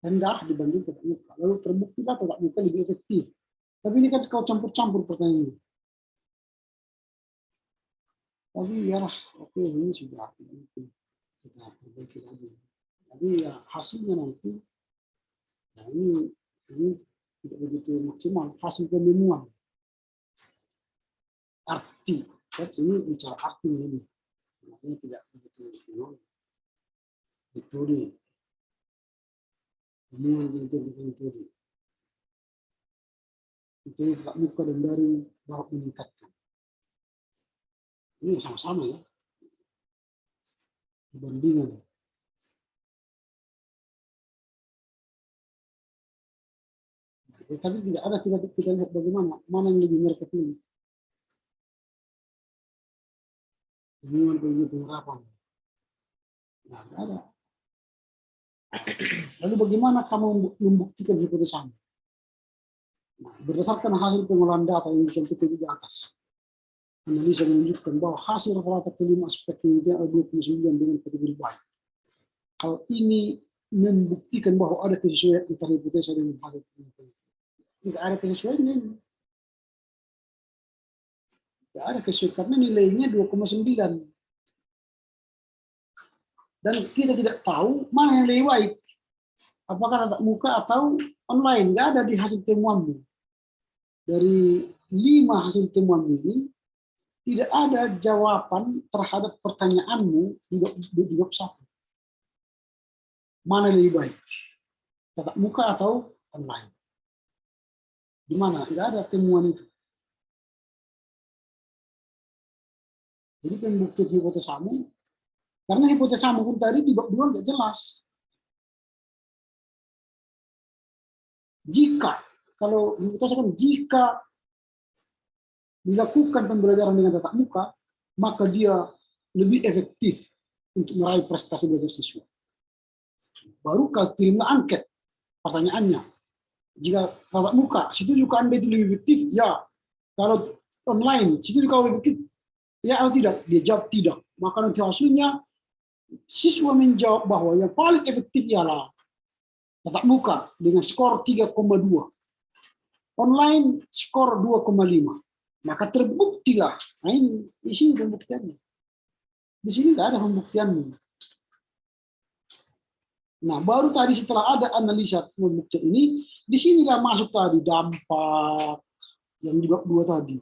rendah dibanding tatap muka. Lalu terbuktilah tatap muka lebih efektif. Tapi ini kan kau campur-campur pertanyaannya. Tapi ya oke, ini sudah kita perbaiki lagi. Tapi ya hasilnya nanti, nah ini tidak begitu maksimal. Hasil pemenuhan arti, ini bicara artinya ini, makanya tidak begitu metode, temuan metode tatap muka dan daring dapat meningkatkan. Ini sama-sama ya, perbandingan. Tapi tidak ada kita lihat bagaimana, mana yang lebih mereka pilih. Temuan penerapan. Nah, tidak ada. Lalu bagaimana kamu membuktikan hipotesamu? Nah, berdasarkan hasil pengolahan data yang dicantumkan di atas, analisa menunjukkan bahwa hasil rata-rata kelima aspek penelitian ada 29 dengan kategori baik. Hal ini membuktikan bahwa ada kesesuaian antara hipotesa dengan hasil penelitian. Tidak ada kesesuaian ini. Tidak ada kesesuaian karena nilainya 2,9. Dan kita tidak tahu mana yang lebih baik. Apakah tatap muka atau online. Nggak ada di hasil temuanmu. Dari 5 hasil temuan ini, tidak ada jawaban terhadap pertanyaanmu di bab 1. Mana lebih baik? Tatap muka atau online? Di mana? Nggak ada temuan itu. Jadi pembuktian hipotesamu, karena hipotesamu pun tadi di bab 2 nggak jelas. Kalau hipotesa kan jika dilakukan pembelajaran dengan tatap muka, maka dia lebih efektif untuk meraih prestasi belajar siswa. Baru kau terima angket, pertanyaannya. Jika tatap muka, setujukah Anda itu lebih efektif? Ya. Kalau online, setujukah lebih efektif? Ya atau tidak? Dia jawab tidak. Maka nanti hasilnya, siswa menjawab bahwa yang paling efektif ialah tatap muka dengan skor 3,2. Online skor 2,5. Maka terbuktilah. Nah ini di sini pembuktiannya. Di sini nggak ada pembuktiannya. Nah baru tadi setelah ada analisa pembuktian ini, di sinilah masuk tadi dampak yang di bab 2 tadi.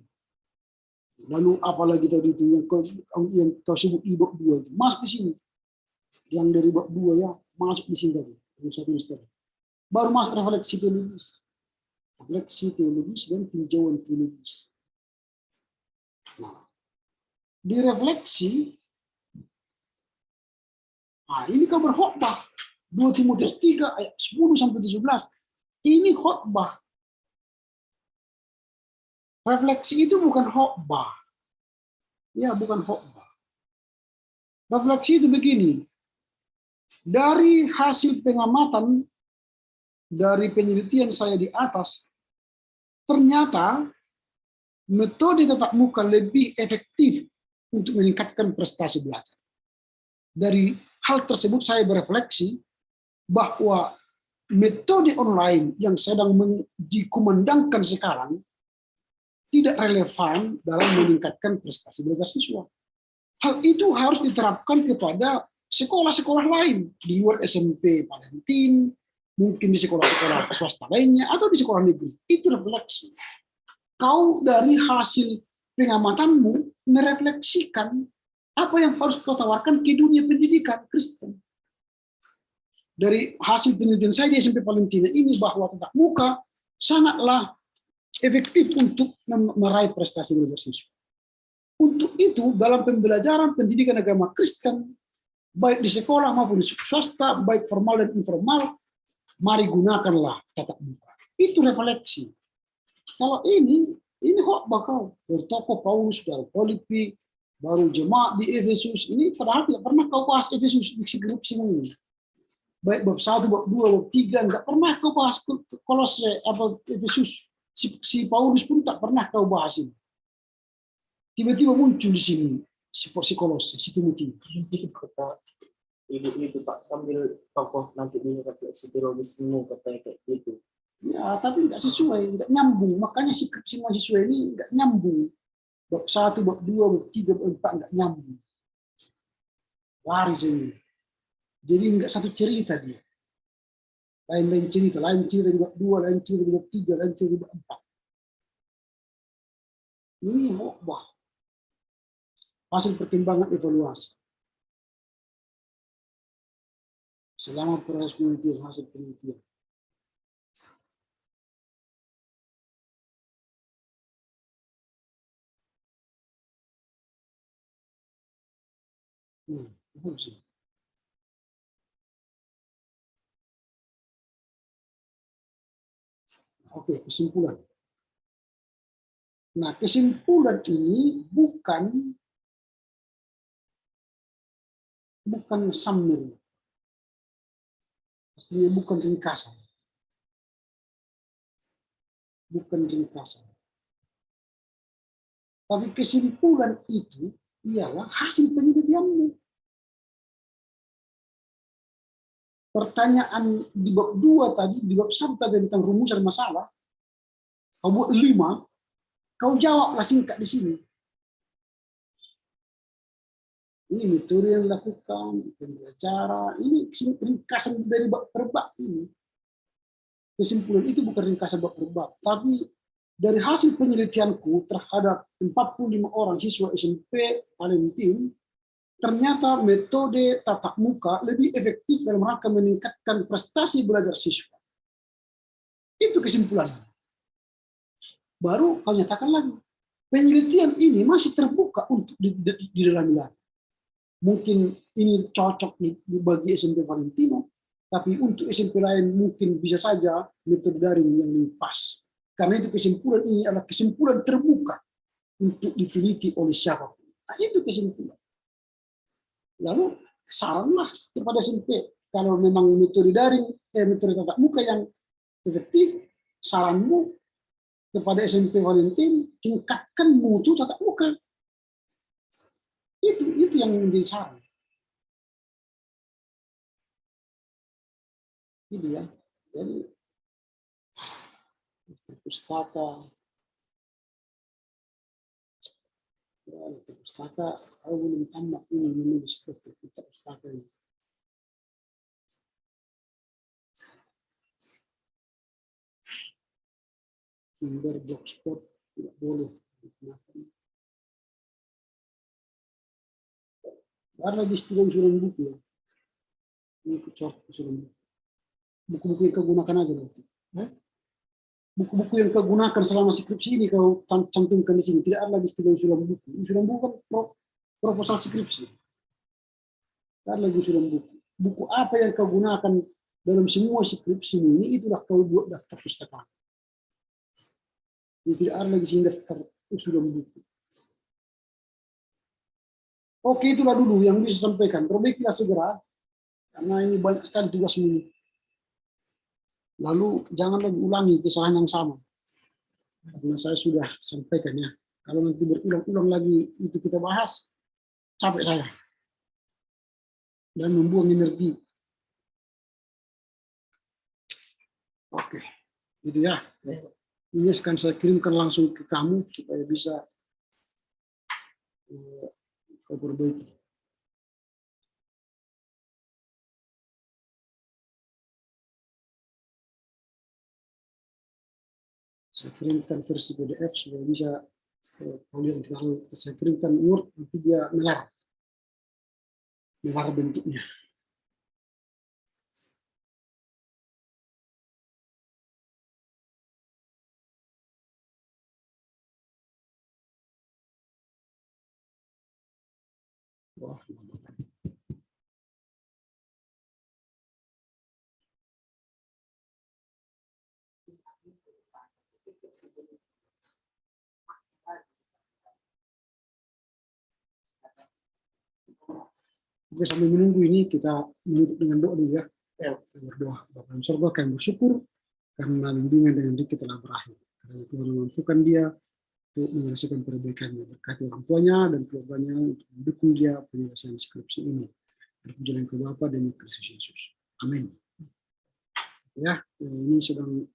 Lalu apalagi tadi itu yang kau sebut di bab 2 itu masuk di sini. Yang dari bab 2 ya masuk di sini tadi. Baru masuk refleksi teologis dan tinjauan teologis. Nah, direfleksi, nah ini kau berkhotbah. 2 Timotius 3 ayat 10 sampai 17. Ini khotbah. Refleksi itu bukan khotbah. Ya, bukan khotbah. Refleksi itu begini. Dari hasil pengamatan, dari penelitian saya di atas, ternyata metode tatap muka lebih efektif untuk meningkatkan prestasi belajar. Dari hal tersebut saya berefleksi bahwa metode online yang sedang dikumandangkan sekarang tidak relevan dalam meningkatkan prestasi belajar siswa. Hal itu harus diterapkan kepada sekolah-sekolah lain di luar SMP Valentin, mungkin di sekolah-sekolah swasta lainnya, atau di sekolah negeri. Itu refleksi. Kau dari hasil pengamatanmu merefleksikan apa yang harus kau tawarkan ke dunia pendidikan Kristen. Dari hasil penelitian saya di SMP Valentina ini bahwa tatap muka sangatlah efektif untuk meraih prestasi belajar siswa. Untuk itu, dalam pembelajaran pendidikan agama Kristen, baik di sekolah maupun di swasta, baik formal dan informal, mari gunakanlah tatap muka. Itu refleksi. Kalau ini kok bakal bertokoh Paulus, baru Filipi, baru jemaat di Efesus, ini padahal tidak pernah kau bahas Efesus di grup semua ini. Baik bab 1, bab 2, bab 3, enggak pernah kau bahas Kolose apa Efesus. Si Paulus pun tak pernah kau bahas ini. Tiba-tiba muncul di sini si Kolose, si Timotius. Itu kata itu Pak, ambil tokoh nanti di refleksi teologismu katanya kayak gitu. Ya, tapi enggak sesuai, enggak nyambung. Makanya si mahasiswa ini enggak nyambung. Bab 1, bab 2, bab 3, bab 4 enggak nyambung. Lari ini. Jadi enggak satu cerita dia. Lain-lain cerita di bab 2, lain cerita di bab 3, lain cerita di bab 4. Ini wah. Hasil pertimbangan evaluasi. Selama proses penelitian, hasil penelitian. Oke, kesimpulan. Nah, kesimpulan ini bukan summary. Artinya bukan ringkasan. Bukan ringkasan. Tapi kesimpulan itu ialah hasil penelitianmu. Pertanyaan di bab 2 tadi, di bab 1 tadi tentang rumusan masalah, kau buat 5, kau jawablah singkat di sini. Ini metode yang dilakukan, pembelajaran, ini ringkasan dari bab per bab ini. Kesimpulan itu bukan ringkasan bab per bab, tapi dari hasil penelitianku terhadap 45 orang siswa SMP Valentin, ternyata metode tatap muka lebih efektif dalam rangka meningkatkan prestasi belajar siswa. Itu kesimpulannya. Baru kau nyatakan lagi. Penelitian ini masih terbuka untuk didalami lagi. Mungkin ini cocok bagi SMP Valentino, tapi untuk SMP lain mungkin bisa saja metode daring yang lebih pas. Karena itu kesimpulan ini adalah kesimpulan terbuka untuk diteliti oleh siapapun. Nah, itu kesimpulan. Lalu saranlah kepada SMP, kalau memang metode daring, metode tatap muka yang efektif, saranmu kepada SMP Valentin, tingkatkan mutu tatap muka. Itu yang menjadi saran. Itu ya. Jadi pustaka, aku belum tambah ini menulis pustaka ini. Sumber blogspot tidak boleh digunakan. Karena di istilah usulan buku ya. Ini usulan buku. Buku-buku yang kau gunakan aja nanti. buku-buku yang kau gunakan selama skripsi ini kau cantumkan di sini. Tidak ada lagi istilah usulan buku. Usulan buku kan proposal skripsi. Tidak ada lagi usulan buku. Buku apa yang kau gunakan dalam semua skripsi ini, itulah kau buat daftar pustaka. Jadi tidak ada lagi sini daftar usulan buku. Oke, itulah dulu yang bisa sampaikan. Perbaikilah segera, karena ini banyak sekali tugasmu ini. Lalu jangan lagi ulangi kesalahan yang sama. Karena saya sudah sampaikan ya. Kalau nanti berulang-ulang lagi itu kita bahas, capek saya. Dan membuang energi. Oke, itu ya. Ini akan saya kirimkan langsung ke kamu supaya bisa kau perbaiki. Saya kirimkan versi PDF supaya bisa kalian kalau saya kirimkan Word nanti dia melar bentuknya. Wah, oke, sambil menunggu ini kita menutup dengan doa dulu ya. Kita berdoa. Bapa yang surga, kami bersyukur karena bimbingan dengan Riki telah berakhir. Karena Tuhan memampukan dia untuk menyelesaikan perbaikannya. Berkati orang tuanya dan keluarganya untuk mendukung dia penyelesaian skripsi ini. Berpujian ke Bapa dan Kristus Yesus. Amin. Ya, ini sedang